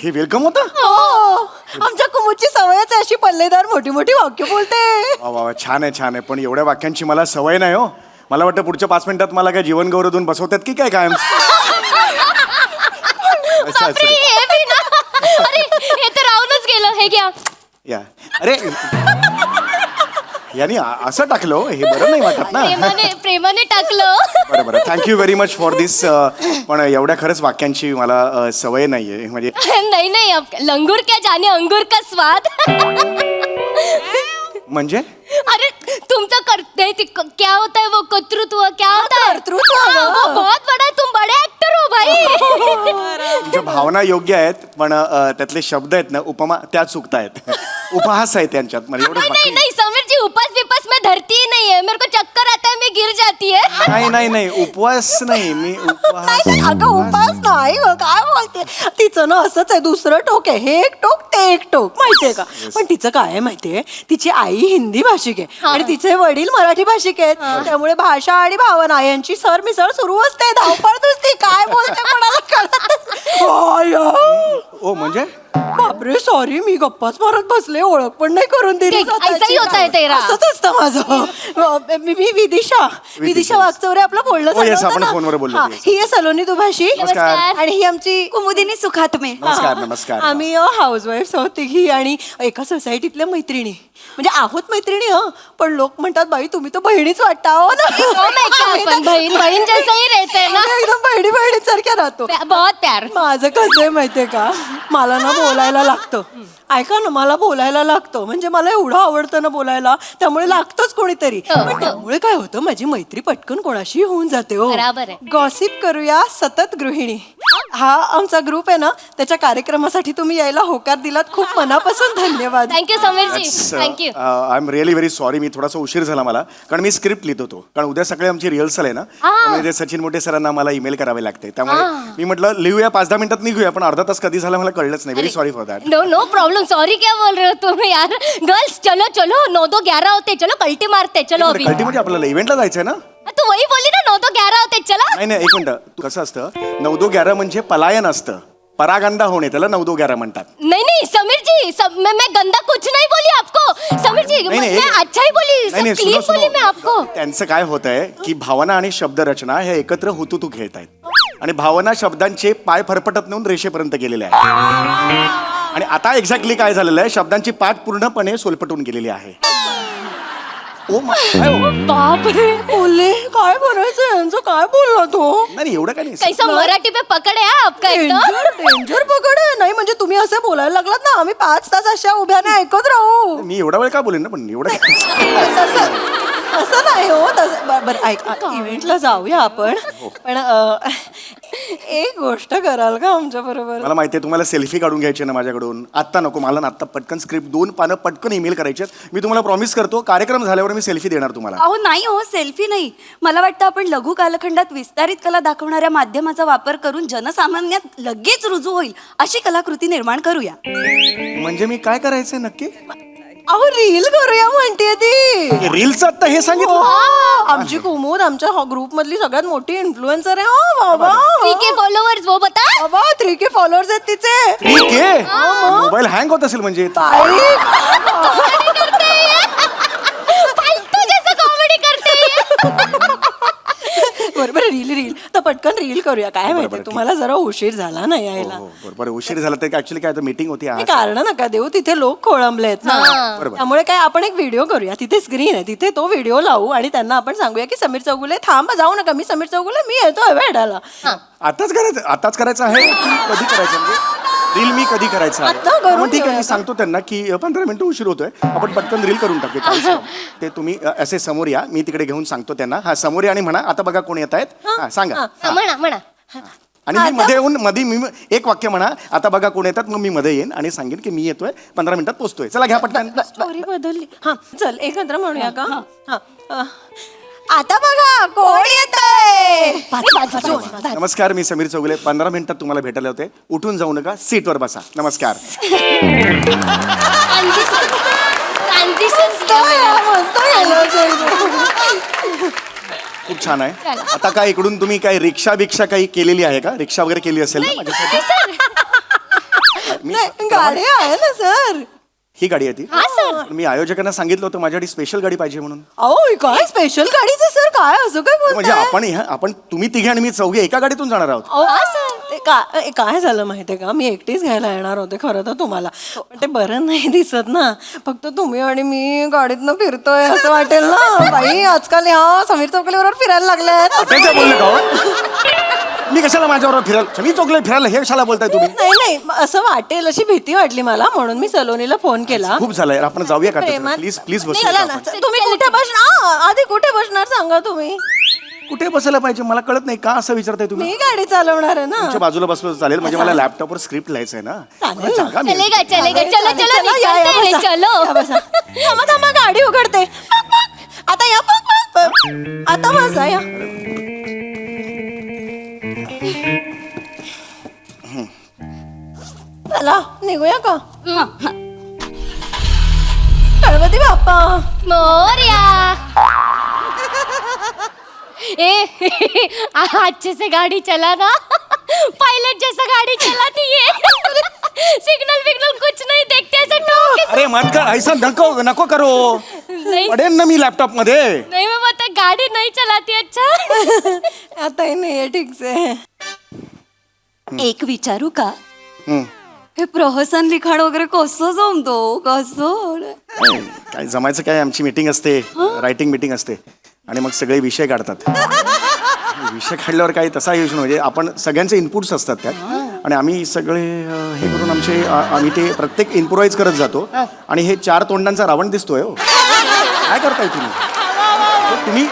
Speaker 1: हे वेलकम होतं.
Speaker 2: हो आमच्या कुमुदची सवयच आहे अशी पल्लेदार मोठी मोठी वाक्य बोलते.
Speaker 1: वा वा वा, छान आहे छान आहे. पण एवढ्या वाक्यांची मला सवय नाही हो. मला वाटतं पुढच्या 5 मिनिटात मला काय जीवन गौरव देऊन बसवतात की काय कायम.
Speaker 3: बापरे, हे बी ना. अरे हे तर राहूनच गेलं. हे घ्या.
Speaker 1: या अरे यांनी असं टाकलं हे बरं नाही वाटत ना.
Speaker 3: प्रेमाने टाकलं.
Speaker 1: बरं बरं, थँक्यू व्हेरी मच फॉर दिस. पण एवढ्या खरंच वाक्यांची मला सवय नाही आहे. म्हणजे
Speaker 3: नहीं नहीं, अब लंगूर क्या जाने अंगूर का स्वाद.
Speaker 1: म्हणजे
Speaker 3: अरे तुमचं करते क्या होता है वो कर्तृत्व क्या होता है.
Speaker 2: कर्तृत्व?
Speaker 3: हाँ, वो बहुत बड़ा है. तुम बड़े एक्टर हो भाई.
Speaker 1: तुमच्या भावना योग्य आहेत पण त्यातले शब्द आहेत ना उपमा त्या चुकतायत. उपहास आहे त्यांच्यात. म्हणजे एवढंच
Speaker 3: नहीं
Speaker 1: बाकी
Speaker 3: नहीं समीर जी, उपास विपास में धरती ही नहीं है. मेरे को चक्कर आता है, मैं गिर जाती है.
Speaker 1: नाही नाही नाही उपवास नाही मी उपहास.
Speaker 2: नाही अगं उपास नाही हो, काय बोलते. तिचं ना असंच आहे, दुसरं टोक आहे. हे एक टोक ते एक टोक माहितीये का. पण तिचं काय आहे माहितीये, तिची आई हिंदी भाषिक आहे आणि तिचे वडील मराठी भाषिक आहेत. त्यामुळे भाषा आणि भावना यांची सरमिसळ सुरू असते. धावपळ नुसती काय बोलते कोणाला कळत नाही.
Speaker 1: ओ म्हणजे
Speaker 2: बापरे सॉरी, मी गप्पाच मारत बसले, ओळख पण नाही करून दिली.
Speaker 3: ठीक, ऐसाही होता है तेरा.
Speaker 2: असंच असतं माझं. मी विदिशा वागचौरे आपलं बोलणं
Speaker 1: हो, yes,
Speaker 2: झालं होतं
Speaker 1: आपण
Speaker 2: ना.
Speaker 1: फोनवर बोललो
Speaker 2: हा,
Speaker 1: होतो, yes.
Speaker 2: ही आहे सलोनी दुभाषी
Speaker 1: नमस्कार.
Speaker 2: आणि ही आमची
Speaker 10: कुमुदिनी सुखात्मे.
Speaker 1: नमस्कार नमस्कार.
Speaker 2: आम्ही हाऊसवाईफ आहोत तिघी आणि एका सोसायटीतल्या मैत्रिणी. म्हणजे आहोत मैत्रिणी हो, पण लोक म्हणतात बाई तुम्ही तर बहिणीच वाटता हो ना.
Speaker 3: हो मैं क्या, अपन बहन बहन जैसे ही रहते हैं ना.
Speaker 2: एकदम बहिणी सारख्या राहतो.
Speaker 3: बहुत प्यार.
Speaker 2: माझं कसं आहे माहितीये का, मला ना बोलायला लागतं. ऐका ना, मला बोलायला लागतं. म्हणजे मला एवढं आवडतं ना बोलायला, त्यामुळे लागतंच कोणीतरी. पण त्यामुळे काय होतं, माझी मैत्री पटकन कोणाशी होऊन जाते हो.
Speaker 3: बराबर आहे.
Speaker 2: गॉसिप करूया सतत गृहिणी हा आमचा ग्रुप आहे ना, त्याच्या कार्यक्रमासाठी तुम्ही यायला होकार दिलात. खूप मनापासून धन्यवाद.
Speaker 3: Thank you Sameer ji, thank you.
Speaker 1: I am really very sorry. मी थोडासा उशीर झाला मला, कारण मी स्क्रिप्ट लिहित होतो. कारण उद्या सकाळी आमची रिहर्सल आहे ना, त्यामुळे ते सचिन मोठे सरांना मला ईमेल करावे लागते. त्यामुळे मी म्हटलं लिहूया 5-10 मिनिटात निघूया, पण अर्धा तास कधी झाला मला कळलंच नाही. Very sorry for that.
Speaker 3: No no problem. Sorry क्या बोल रहे हो तुम यार. गर्ल्स चलो चलो, 9-2-11 होते. चलो कल्टी मारते. चलो अभी.
Speaker 1: कल्टी म्हणजे आपल्याला इव्हेंटला जायचंय ना.
Speaker 3: तू वही बोली ना, 9-2-11 होते. चला.
Speaker 1: नाही नाही, एक मिनिट. कसं असतं 9-2-11 म्हणजे पलायन असतं, परागंदा होणे, त्याला 9-2-11 म्हणतात.
Speaker 3: नहीं नहीं समीर जी, मैं गंदा कुछ नहीं बोली आपको. समीर जी मैं अच्छा ही बोली, सब क्लीन बोली मैं आपको.
Speaker 1: त्यांचं काय होत आहे की भावना आणि शब्दरचना हे एकत्र हुतुतू खेळत आहेत आणि भावना शब्दांचे पाय फरफटत नेऊन रेषेपर्यंत गेलेले आहेत. आणि आता एक्झॅक्टली काय झालेलं आहे, शब्दांची पाठ पूर्णपणे सोलपटून गेलेली आहे. ओ
Speaker 3: बाप रे,
Speaker 2: बोलले काय बोलायचं यांचं, काय बोलला तो.
Speaker 1: नाही एवढं काय नाही.
Speaker 3: कैसा मराठी पे पकड है आपका एकदम.
Speaker 2: डेंजर पकड आहे. नाही म्हणजे तुम्ही असं बोलायला लागलात ना, आम्ही 5 तास अशा उभ्याने ऐकत राहू.
Speaker 1: मी एवढा वेळ का बोलेन ना, पण एवढं
Speaker 2: असं नाही हो. बरं ऐक, इव्हेंटला जाऊया आपण. पण एक गोष्ट कराल का आमच्या बरोबर.
Speaker 1: मला माहिती आहे तुम्हाला सेल्फी काढून घ्यायची ना माझ्याकडून. आत्ता नको मला ना, आत्ता पटकन स्क्रिप्ट 2 पानं पटकन ईमेल करायचे. मी तुम्हाला प्रॉमिस करतो कार्यक्रम झाल्यावर मी सेल्फी देणार तुम्हाला.
Speaker 10: अहो नाही हो, सेल्फी नाही. मला वाटतं आपण लघु कालखंडात विस्तारित कला दाखवणाऱ्या माध्यमाचा वापर करून जनसामान्यात लगेच रुजू होईल अशी कलाकृती निर्माण करूया.
Speaker 1: म्हणजे मी काय करायचंय नक्की.
Speaker 2: अहो रील करूया म्हणते ती.
Speaker 1: रीलचं आता हे सांगितलं.
Speaker 2: आमची कुमुद आमच्या ग्रुप मधली सगळ्यात मोठी इन्फ्लुएन्सर आहे. हो बाबा.
Speaker 3: 3K फॉलोअर्स वो बता.
Speaker 2: बाबा 3K फॉलोअर्स आहेत तिचे.
Speaker 1: ठीक आहे, मोबाईल हँग होत असेल म्हणजे.
Speaker 3: फालतू जैसा कॉमेडी करते है.
Speaker 2: बरोबर रील तर पटकन रील करूया. काय माहिती तुम्हाला जरा उशीर झाला ना यायला.
Speaker 1: बरोबर उशीर झाला तर ऍक्च्युली काय मीटिंग होती आज.
Speaker 2: कारण नका देऊ, तिथे लोक खोळंबलेत ना. त्यामुळे काय आपण एक व्हिडिओ करूया. तिथे स्क्रीन आहे, तिथे तो व्हिडिओ लावू आणि त्यांना आपण सांगूया की समीर चौगुले थांबा, जाऊ नका, मी समीर चौगुले, मी येतोय भेटायला.
Speaker 1: आताच करायचं आहे की कधी करायचं म्हणजे रील मी कधी करायचं आहे. मग ठीक आहे, मी सांगतो त्यांना की 15 मिनिटं उशीर होतोय, आपण पटकन रील करून टाकूया. ते तुम्ही असे समोर या, मी तिकडे घेऊन सांगतो त्यांना. हा समोर या आणि म्हणा आता बघा कोण येत आहेत. हा सांगा.
Speaker 3: म्हणा.
Speaker 1: आणि मी मध्ये येऊन मी एक वाक्य म्हणा, आता बघा कोण येतात, मग मी मध्ये येईन आणि सांगेन की मी येतोय, 15 मिनिटात पोहोचतोय. चला घ्या पटकन.
Speaker 2: स्टोरी बदलली. हा चल एकत्र म्हणूया का. हा आता बघा कोण येतंय.
Speaker 1: नमस्कार, मी समीर चौगुले. 15 मिनिटात तुम्हाला भेटायला होते. उठून जाऊ नका, सीटवर बसा. नमस्कार. खूप छान आहे. आता काय इकडून तुम्ही काय रिक्षा बिक्षा काही केलेली आहे का? रिक्षा वगैरे केली असेल ना माझ्यासाठी? मी
Speaker 2: गाडी आहे ना सर.
Speaker 1: ही गाडी आहे ती.
Speaker 3: हा सर.
Speaker 1: मी आयोजकांना सांगितलं होतं माझ्यासाठी स्पेशल गाडी पाहिजे म्हणून.
Speaker 2: अहो काय स्पेशल गाडीचं सर, काय असं काय
Speaker 1: म्हणजे
Speaker 2: बोलताय?
Speaker 1: आपण तुम्ही तिघे आणि मी चौघे एका गाडीतून जाणार आहोत.
Speaker 2: अहो, ते काय झालं माहितीये का, मी एकटीच घ्यायला येणार होते खरं तर तुम्हाला, पण ते बरं नाही दिसत ना, फक्त तुम्ही आणि मी गाडीतनं फिरतोय असं वाटेल ना. बाई आजकाल ह्या समीर चौकलीवर फिरायला लागल्यात.
Speaker 1: ते काय बोलले का हो? मी कशाला माझ्याबरोबर फिरायला, मी चौकले फिरायला हे कशाला बोलताय तुम्ही?
Speaker 2: नाही असं वाटेल अशी भीती वाटली मला, म्हणून मी सलोनीला फोन केला.
Speaker 1: खूप झालंय, आपण जाऊया का?
Speaker 2: प्रेमात-
Speaker 1: प्लीज प्लीज
Speaker 2: नाही,
Speaker 1: बसूया
Speaker 2: चला
Speaker 1: का
Speaker 2: ना.
Speaker 1: आपण?
Speaker 2: तुम्ही कुठे बसणार? आधी कुठे बसणार सांगा तुम्ही.
Speaker 1: कुठे बसायला पाहिजे मला कळत नाही, का असं विचारताय तुम्ही?
Speaker 2: मी गाडी चालवणार आहे ना.
Speaker 1: तुमच्या बाजूला बसलो तर चालेल, म्हणजे मला लॅपटॉपवर स्क्रिप्ट लिहायचं आहे ना.
Speaker 2: चालेल.
Speaker 1: मला जागा मिळेल.
Speaker 3: चलेगा चलेगा चलो चलो
Speaker 2: या, या,
Speaker 3: निकलते रे,
Speaker 2: बसा.
Speaker 3: चलो.
Speaker 2: या, बसा. थांबा थांबा, गाडी उघडते. पक, पक. आता या पक, पक, पक. आता बसा या. चला निघूया का? गणपती बाप्पा.
Speaker 3: मोरया. अच्छे से गाड़ी चला ना, पायलट जैसा गाड़ी चलाती है. सिग्नल विग्नल कुछ नहीं देखते, ऐसे ठोक के-
Speaker 1: अरे मत कर, ऐसा नको करो.
Speaker 3: नहीं
Speaker 1: पडेल ना मी लॅपटॉप मध्ये.
Speaker 3: नहीं मैं बता, गाड़ी नहीं चलाती. अच्छा
Speaker 2: आता ही नाहीये ठीक से.
Speaker 4: एक विचारू का?
Speaker 1: हम्म.
Speaker 4: हे प्रहसन लिखाण वगैरे कसं जमतो? कसं?
Speaker 1: काय जमायचं काय, आमची मीटिंग असते, रायटिंग मीटिंग असते आणि मग सगळे विषय काढतात. विषय काढल्यावर काही तसा यूज म्हणजे आपण सगळ्यांचे इनपुट्स असतात त्यात आणि आम्ही सगळे हे करून आम्ही ते प्रत्येक इम्प्रोवाइज करत जातो आणि हे 4 तोंडांचा रावण दिसतोय हो. काय करताय तुम्ही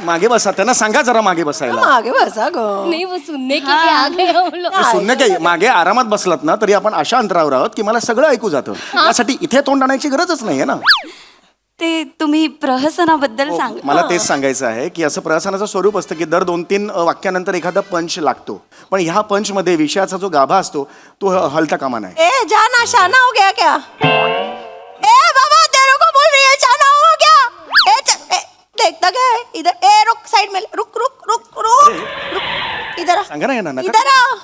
Speaker 1: मागे बसा, त्यांना सांगा जरा मागे बसायला.
Speaker 2: मागे बसा ग.
Speaker 3: नहीं, वो सुनने के लिए आ गए हम लोग.
Speaker 1: शून्य काही मागे आरामात बसलात ना तरी आपण अशा अंतरावर आहोत की मला सगळं ऐकू जातं. त्यासाठी इथे तोंड आणायची गरजच नाहीये ना.
Speaker 4: ते तुम्ही प्रहसनाबद्दल सांग.
Speaker 1: मला तेच सांगायचं आहे की असं प्रहसनाचं स्वरूप असतं की दर 2-3 वाक्यानंतर एखादा पंच लागतो, पण ह्या पंच मध्ये विषयाचा जो गाभा असतो तो हलता कामा नाही.
Speaker 2: ए जाना शाना हो गया क्या? ए बाबा तेरे को बोल रही है, शाना हो गया? देखता क्या है इधर? ए रुक, साइड में रुक रुक रुक रुक रुक. इधर आ,
Speaker 1: सांगा ना यांना, नका.
Speaker 2: इधर आ.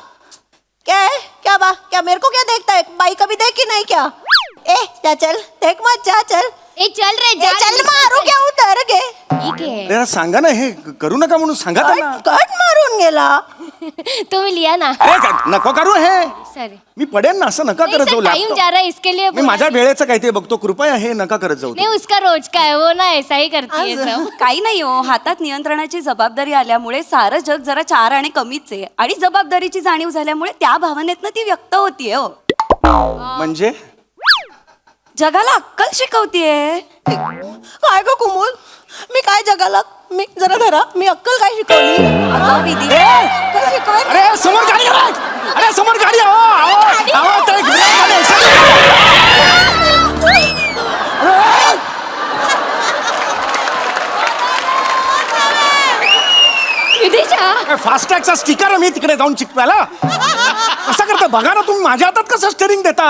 Speaker 2: क्या है? क्या मेरे को क्या देखता है? बाई कभी देखी नहीं क्या? ए जा चल, देख मत, जा चल.
Speaker 3: ए चल रे,
Speaker 2: ए, चल मारू क्या उतर गे?
Speaker 3: ठीक है.
Speaker 1: अरे सांगा ना, हे करू नका म्हणून सांगा त्यांना.
Speaker 2: कट मारून गेला.
Speaker 3: तुम लिया ना.
Speaker 1: नको करू हे,
Speaker 3: सॉरी.
Speaker 1: मी पडेन ना, असं नका करत जाऊ.
Speaker 3: टाइम जा रहा है इसके लिए.
Speaker 1: मी माझ्या वेळेचं काय ते बघतो, कृपया हे नका करत जाऊ.
Speaker 3: नहीं, उसका रोज का है, वो ना ऐसा ही करती है सब.
Speaker 4: काही नाही हो, हातात नियंत्रणाची जबाबदारी आल्यामुळे सारं जग जरा 4 आणि कमीच आहे आणि जबाबदारीची जाणीव झाल्यामुळे त्या भावनेतनं ती व्यक्त होतीये हो.
Speaker 1: म्हणजे
Speaker 4: जगाला अक्कल शिकवतीये.
Speaker 2: काय ग कुमुल, मी काय जगाला, मी जरा धरा, मी अक्कल काय शिकवली?
Speaker 4: अगं विधी,
Speaker 2: अक्कल शिकवाय.
Speaker 1: अरे समोर गाडी आहे! अरे समोर गाडी आहे! आहो, ते गाडी
Speaker 3: विदिशा,
Speaker 1: फास्टॅगचा स्टिकर आहे, मी तिकडे जाऊन चिकवायला. कसं करता बघा ना तुम्ही, माझ्या हातात कसं स्टेरिंग देता?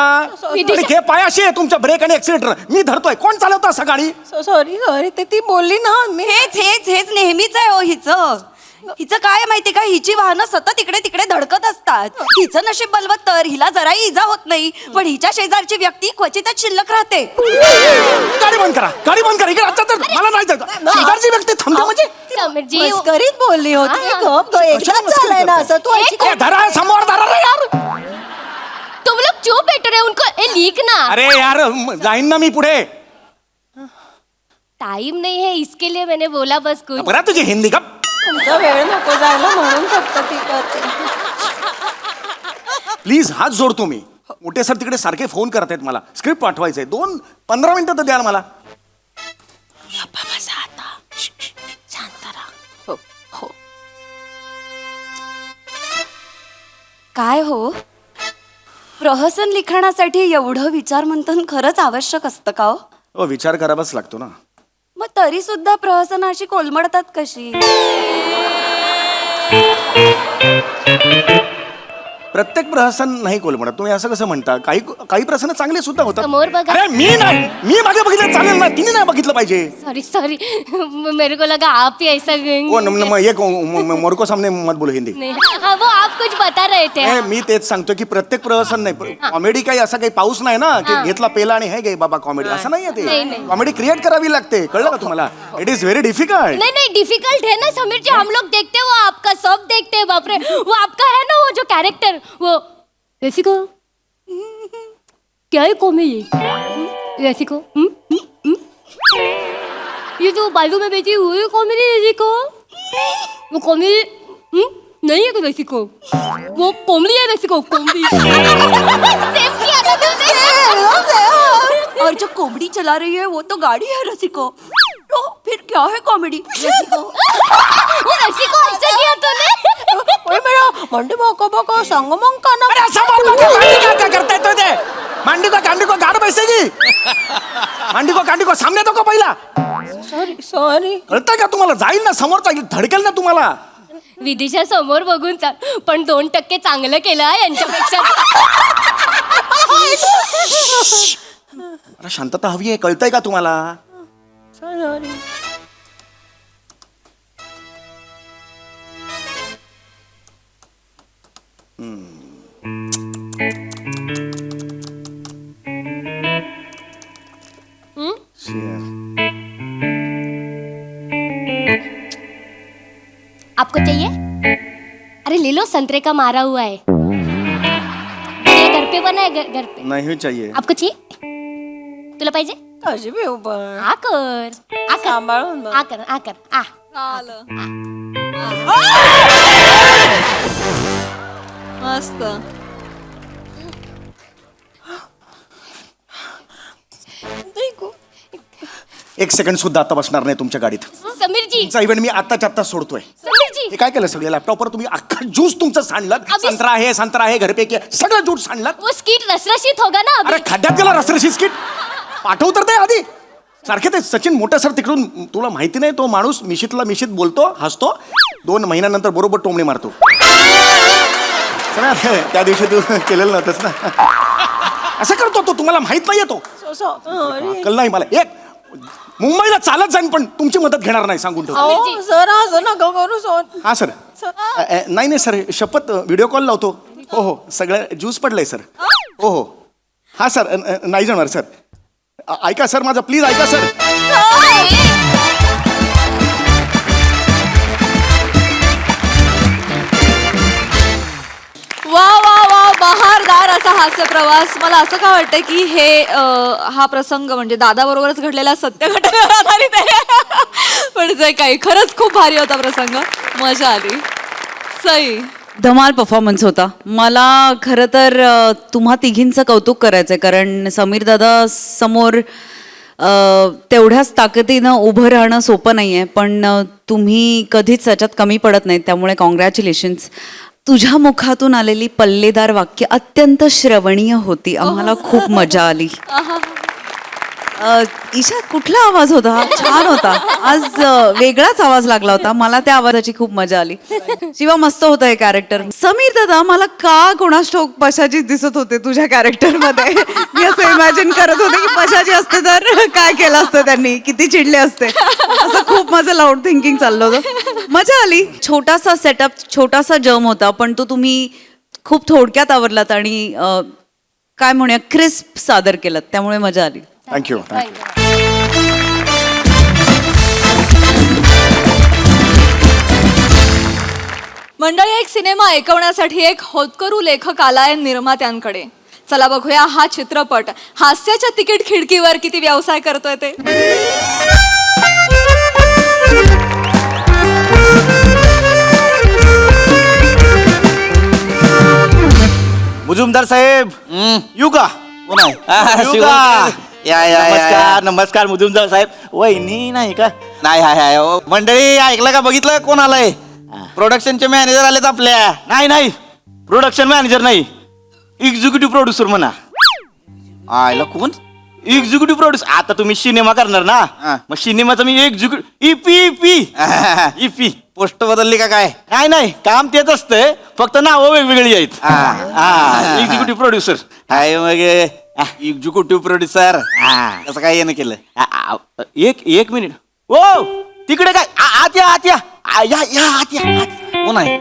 Speaker 1: आणि हे पायाशी आहे तुमच्या ब्रेक आणि एक्सिलेटर, मी धरतोय. कोण चालवतं असं गाडी?
Speaker 2: सॉरी ते ती बोलली ना, मी
Speaker 4: हेच नेहमीच आहे हो हिचं काय माहिती का, हिची वाहनं सतत इकडे तिकडे धडकत असतात. हिचं नशीब बलवत तर हिला जराही इजा होत नाही, पण हिच्या शेजारची व्यक्ती क्वचितच शिल्लक राहते.
Speaker 1: गाडी बंद करा, गाडी बंद करा. इकडे आता तर मला नाही जायचं. शेजारची व्यक्ती थांबते म्हणजे
Speaker 3: समीरजी,
Speaker 2: मस्करीत बोलली होती.
Speaker 3: हा.
Speaker 2: गप ग, एकदाच झालंय ना असं. तू ऐकी
Speaker 1: ए, धरा समोर, धरा रे यार.
Speaker 3: तुम लोग चुप बैठे रहे, उनको ए लीक ना.
Speaker 1: अरे यार, जाईन ना मी पुढे.
Speaker 3: टाइम नहीं है इसके लिए मैंने बोला बस कुछ.
Speaker 1: बरं तुझी हिंदी का?
Speaker 2: तुमचा वेळ नको जायला म्हणून फक्त ती करते.
Speaker 1: प्लीज हात जोडतो मी. मोठे सर तिकडे सारखे फोन करतायत मला, स्क्रिप्ट पाठवायचंय. 15 मिनिटं तर द्या ना मला.
Speaker 2: शांत राहा. हो हो.
Speaker 4: काय हो, प्रहसन लिखाणासाठी एवढं विचारमंथन खरंच आवश्यक असतं का हो?
Speaker 1: हो, विचार करावाच लागतो ना.
Speaker 4: मग तरी सुद्धा प्रहसनाशी कोलमडतात कशी?
Speaker 1: प्रत्येक प्रहसन नाही कोलमडत. तुम्ही असं कसं म्हणता? काही काही प्रहसन चांगले सुद्धा होतात.
Speaker 3: समोर बघा.
Speaker 1: अरे मी नाही, मी मागे बघितलं चालेल ना, तिने नाही बघितलं पाहिजे.
Speaker 3: सॉरी मेरे को लगा आप ही ऐसा
Speaker 1: ओ ये मोर को सामने मत बोलो हिंदी.
Speaker 3: नहीं हाँ वो आप कुछ बता रहे थे.
Speaker 1: नाही, मी तेच सांगतो की प्रत्येक प्रहसन नाही, कॉमेडी काही असा काही पाऊस नाही ना की घेतला पेला आणि हे गे बाबा कॉमेडी, असं नाहीये ते.
Speaker 3: नाही, नाही.
Speaker 1: कॉमेडी क्रिएट करावी लागते, कळलं का तुम्हाला? It is very difficult.
Speaker 3: नहीं डिफिकल्ट है ना समीर जी, हम लोग देखते हैं, वो आपका सब देखते हैं. बाप रे, वो आपका है ना वो जो कैरेक्टर, वो वैसी को क्या है कॉमेडी वैसी को ये जो बाजू में बैठी हुई है कॉमेडी वैसी को, वो कॉमेडी नहीं है वैसी को, वो कॉमेडी है वैसी को, कॉमेडी.
Speaker 2: और जो कॉमेडी चला रही है वो तो गाड़ी है रसिको, तो फिर क्या है कॉमेडी?
Speaker 3: वो रसिको ऐसा किया तूने.
Speaker 2: मेरा मंडी बको संग मग का ना.
Speaker 1: अरे समोर बघा, मांडी का करताय तो ते? मांडी को कांडी को गाड बैसेगी. मांडी को कांडी को सामने तो को पहिला.
Speaker 2: सॉरी
Speaker 1: कळतंय का तुम्हाला? जाईल ना समोर, जाईल, धडकेल ना तुम्हाला.
Speaker 3: विदिशा समोर बघून चाल, पण 2% चांगलं केलं हा यांच्यापेक्षा.
Speaker 1: अरे शांतता हवी आहे, कळतंय का तुम्हाला?
Speaker 2: सॉरी.
Speaker 3: आपको चाहिए? अरे ले लो, संतरे का मारा हुआ है. ये घर पे बना है, घर पे.
Speaker 1: नाही चाहिए.
Speaker 3: आपको चाहिए? तुला पाहिजे?
Speaker 2: कशी बी उभं
Speaker 3: आकर
Speaker 2: सांभाळून बघ.
Speaker 3: आकर आ.
Speaker 5: मस्त.
Speaker 1: एक सेकंड सुद्धा आता बसणार नाही तुमच्या गाडीत.
Speaker 3: समीर जी,
Speaker 1: तुमचा इव्हेंट मी आत्ताच्या आत्ता सोडतोय.
Speaker 3: समीर जी,
Speaker 1: हे काय केलं सगळं? लॅपटॉपवर तुम्ही अख्खा ज्यूस तुमचं सांडलं. संत्रा आहे घरपैकी सगळं ज्यूस सांडलं.
Speaker 3: वो स्किट रसरशीत होगा ना
Speaker 1: अरे
Speaker 3: अभी.
Speaker 1: खड्ड्यात गेला रसरशी स्किट. पाठव तर दे आधी. सारखे ते सचिन मोठे सर तिकडून, तुला माहिती नाही, तो माणूस मिशीत बोलतो, हसतो, 2 महिन्यानंतर बरोबर टोमणे मारतो. त्या दिवशी तू केलेलं नव्हतंच ना. असं करतो तो, तुम्हाला माहित नाहीये तो. कल नाही मला. एक मुंबईला चालत जाईन पण तुमची मदत घेणार नाही, सांगून ठेवतो.
Speaker 2: सर असं नका करू सर.
Speaker 1: हा सर. नाही सर, शपथ व्हिडिओ कॉल लावतो. हो सगळं ज्यूस पडलंय सर. हो हा सर, नाही जाणार सर. ऐका सर माझं, प्लीज ऐका सर.
Speaker 5: वा वा वा, बहारदार असा हास्य प्रवास. मला असं का वाटतं की हे हा प्रसंग म्हणजे दादा बरोबरच घडलेला सत्य घटनेवर आधारित आहे. पण जे काही खरंच खूप भारी होता प्रसंग, मजा आली. सई.
Speaker 10: धमाल परफॉर्मन्स होता. मला खरं तर तुम्हा तिघींचं कौतुक करायचंय, कारण समीर दादा समोर तेवढ्याच ताकदीनं उभं राहणं सोपं नाहीये, पण तुम्ही कधीच त्याच्यात कमी पडत नाहीत, त्यामुळे कॉंग्रॅच्युलेशन्स. तुझ्या मुखातून आलेली पल्लेदार वाक्य अत्यंत श्रवणीय होती, आम्हाला खूप मजा आली. ईशा, कुठला आवाज होता हा? छान होता आज, वेगळाच आवाज लागला होता, मला त्या आवाजाची खूप मजा आली. शिवा, मस्त होतं हे कॅरेक्टर. समीर दादा, मला का कोणास ठाऊक पशाचीच दिसत होते तुझ्या कॅरेक्टरमध्ये. मी असं इमॅजिन करत होते की पशाची असते तर काय केलं असतं त्यांनी, किती चिडले असते, असं खूप माझं लाऊड थिंकिंग चाललं होतं. मजा आली. छोटासा सेटअप, छोटासा जम होता, पण तो तुम्ही खूप थोडक्यात आवरलात आणि काय म्हणूया क्रिस्प सादर केलं, त्यामुळे मजा आली.
Speaker 1: थँक्यू.
Speaker 5: मंडळी, एक सिनेमा ऐकवण्यासाठी एक होतकरू लेखक आलाय निर्मात्यांकडे. चला बघूया हा चित्रपट हास्याच्या तिकीट खिडकीवर किती व्यवसाय करतोय ते.
Speaker 8: मुजुमदार साहेब, येऊ का? येऊ का? नमस्कार नमस्कार मुजुमदार साहेब. वहिनी नाही का? नाही हाय. मंडळी, ऐकलं का, बघितलं कोण आलंय? प्रोडक्शनचे मॅनेजर आलेत आपल्या. नाही प्रोडक्शन मॅनेजर नाही, एक्झिक्युटिव्ह प्रोड्युसर म्हणा. आयला कोण? Executive producer. आता तुम्ही सिनेमा करणार ना, मग सिनेमाचा मी एक्झिक्युटिव्ह इपी पोस्ट बदलली का काय? नाही नाही, काम तेच असतंय, फक्त नावं वेगवेगळी आहेत. एक्झिक्युटिव्ह प्रोड्युसर आहे. मग एक्झिक्युटिव्ह प्रोड्युसर कसं काय येणं केलं? एक मिनिट. ओ तिकडे काय? आत या आत या या या आत या. कोण आहे?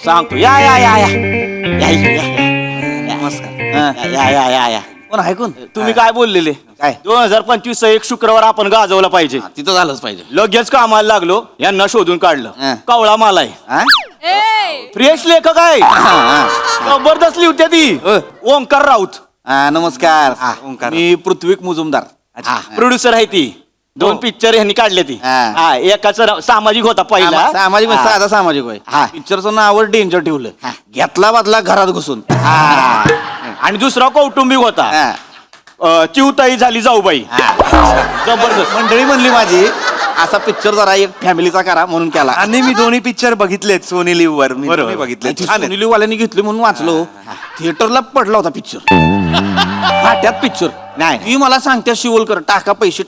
Speaker 8: सांगतो. या या या या या या. नमस्कार. या या या या. कोण आहे? कोण? तुम्ही काय बोललेले? काय 2025 एक शुक्रवार आपण गाजवला पाहिजे. तिथं झालंच पाहिजे. लगेच कामाला लागलो, यांना शोधून काढलं. कवळा माल आहे, फ्रेश लेखक आहे, जबरदस्त लिहिते ती. ओंकार राऊत. नमस्कार. मी पृथ्वी मुजुमदार, प्रोड्युसर आहे ती. 2 पिक्चर यांनी काढले ती. एकाचं नाव सामाजिक होता पहिला, सामाजिक साधा सामाजिक होय. पिक्चरचं नाव डेंजर ठेवलं, घेतला बदला घरात घुसून. आणि दुसरा कौटुंबिक होता, चिवताई झाली जाऊबाई. जबरदस्त. मंडळी म्हणली माझी असा पिक्चर जरा एक फॅमिलीचा करा म्हणून केला.
Speaker 11: आणि मी दोन्ही पिक्चर बघितलेत सोनी लिव्ह वर.
Speaker 8: बरोबर
Speaker 11: बघितले.
Speaker 8: सोनी लिव्ह वाल्यांनी घेतली म्हणून वाचलो. थिएटरला पडला होता पिक्चर, फाट्यात पिक्चर. नाही ती मला सांगते शिवलकर टाका पैसे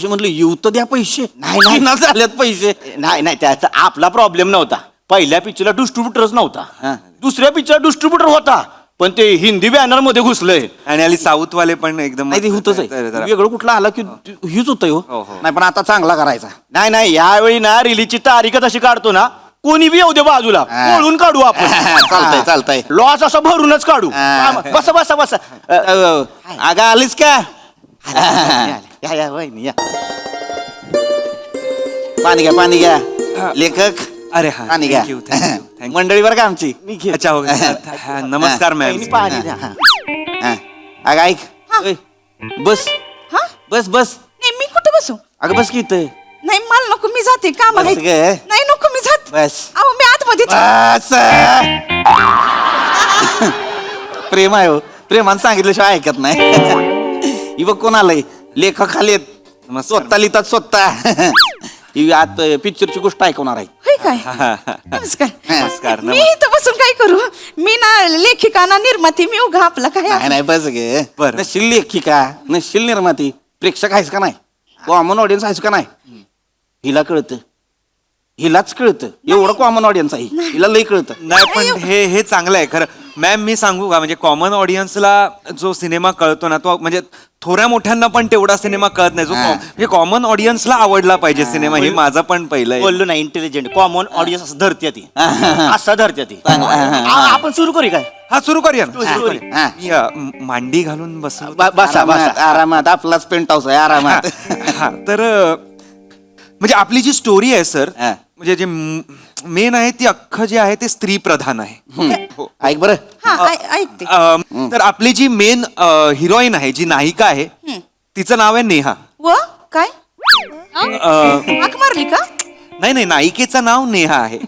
Speaker 8: म्हटलं येऊ तर द्या पैसे. नाही ना झाल्यात पैसे. नाही त्याचा आपला प्रॉब्लेम नव्हता. पहिल्या पिक्चरला डिस्ट्रीब्युटरच नव्हता, दुसऱ्या पिक्चर डिस्ट्रीब्युटर होता, पण ते हिंदी बॅनर मध्ये घुसलंय.
Speaker 11: आणि आली साऊथ वाले पण एकदम
Speaker 8: नाही ते होतच आहे. वेगळं कुठलं आलं की हीच होतंय. नाही पण आता चांगला करायचा. नाही यावेळी ना रिलीजची तारीखच अशी काढतो ना, कोणी बी येऊ दे बाजूला, वळून काढू आपण. चालतंय. लॉस असं भरूनच काढू. बस. अगं आलीस का? या वहिनी या. पाणी घ्या लेखक.
Speaker 11: अरे हा,
Speaker 8: पाणी घ्या.
Speaker 11: थँक्यू.
Speaker 8: मंडळी बरं का आमची.
Speaker 11: अच्छा हो. नमस्कार मॅम.
Speaker 8: पाणी द्या. अगं ऐक, बस.
Speaker 4: नाही मी कुठं बसू?
Speaker 8: अगं बस की इथं.
Speaker 4: नाही मला नको, मी जाते काम आहे.
Speaker 8: बस ग.
Speaker 4: नाही नको, मी जात.
Speaker 8: बस.
Speaker 4: अहो मी आतमध्ये
Speaker 8: बस. प्रेम आहे हो, प्रेमानं सांगितल्याशिवाय ऐकत नाही. ही बघ कोण आलंय, लेखक खाली आहेत. स्वतः लिहितात स्वतः. ही आत पिक्चरची गोष्ट ऐकवणार आहे.
Speaker 4: होय काय? नमस्कार.
Speaker 11: नमस्कार.
Speaker 4: मी इथं बसून काय करू? मी ना लेखिका ना निर्माती, मी उगा आपला काय.
Speaker 8: नाही बस गे.
Speaker 11: बरं.
Speaker 8: नशील लेखिका, नशील निर्माती, प्रेक्षक आहेस का नाही, कॉमन ऑडियन्स आहेस का नाही. हिलाच कळतं एवढं कॉमन ऑडियन्स आहे, हिला लई कळतं.
Speaker 11: नाही पण हे चांगलं आहे खरं. मॅम मी सांगू का, म्हणजे कॉमन ऑडियन्सला जो सिनेमा कळतो ना, तो म्हणजे थोड्या मोठ्यांना पण तेवढा सिनेमा कळत नाही. जो म्हणजे कॉमन ऑडियन्सला आवडला पाहिजे सिनेमा, हे माझं पण पहिलं
Speaker 8: बोललो नाही. इंटेलिजंट कॉमन ऑडियन्स असं धरते ती, असं धरते ती. आपण सुरू करू काय?
Speaker 11: हा सुरू करूया ना. मी, मांडी घालून बसलो.
Speaker 8: बसा आरामात. आपलाच पेंट हाऊस आहे, आरामात.
Speaker 11: हा तर म्हणजे आपली जी स्टोरी आहे सर, म्हणजे जे मेन आहे ती अख्खं जे आहे ते स्त्री प्रधान आहे.
Speaker 8: ऐक बरं.
Speaker 4: ऐकते.
Speaker 11: तर आपली जी मेन हिरोईन आहे, जी नायिका आहे, तिचं नाव आहे नेहा.
Speaker 4: व काय हाक मारली का?
Speaker 11: नाही नायिकेचं नाव नेहा आहे.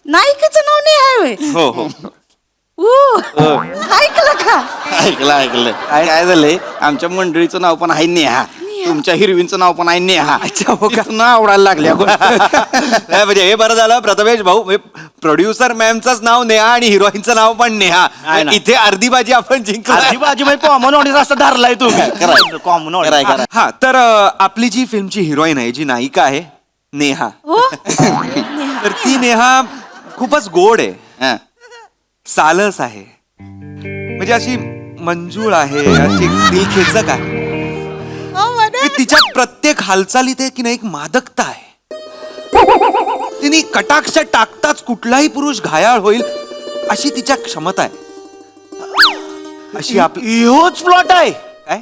Speaker 4: नायिकेचं नाव नाही आहे.
Speaker 11: हो.
Speaker 4: ऐकलं का?
Speaker 8: ऐकलं. काय झालंय, आमच्या मंडळीचं नाव पण आहे नेहा, तुमच्या हिरवींचं नाव पण आहे नेहा.
Speaker 11: अच्छा हो का?
Speaker 8: नाव आवडायला लागल्या.
Speaker 11: म्हणजे हे बरं झालं प्रथमेश भाऊ, प्रोड्युसर मॅमचंच नाव नेहा आणि हिरोईनचं नाव पण नेहा. इथे अर्धी बाजी आपण जिंकली.
Speaker 8: बाजी भाई कॉमन ऑडियन्स असं धरलाय तुम्ही. Common audience.
Speaker 11: हा तर आपली जी फिल्मची हिरोईन आहे, जी नायिका आहे नेहा, तर ती नेहा खूपच गोड आहे, सालस आहे, म्हणजे अशी मंजूळ आहे, अशी दिलखेचक आहे. तिच्या प्रत्येक हालचालीत की नाही एक मादकता आहे. तिने कटाक्ष टाकताच कुठलाही पुरुष घायाळ होईल अशी तिच्या क्षमता आहे. अशी आपली
Speaker 8: ह्योच प्लॉट आहे.
Speaker 11: काय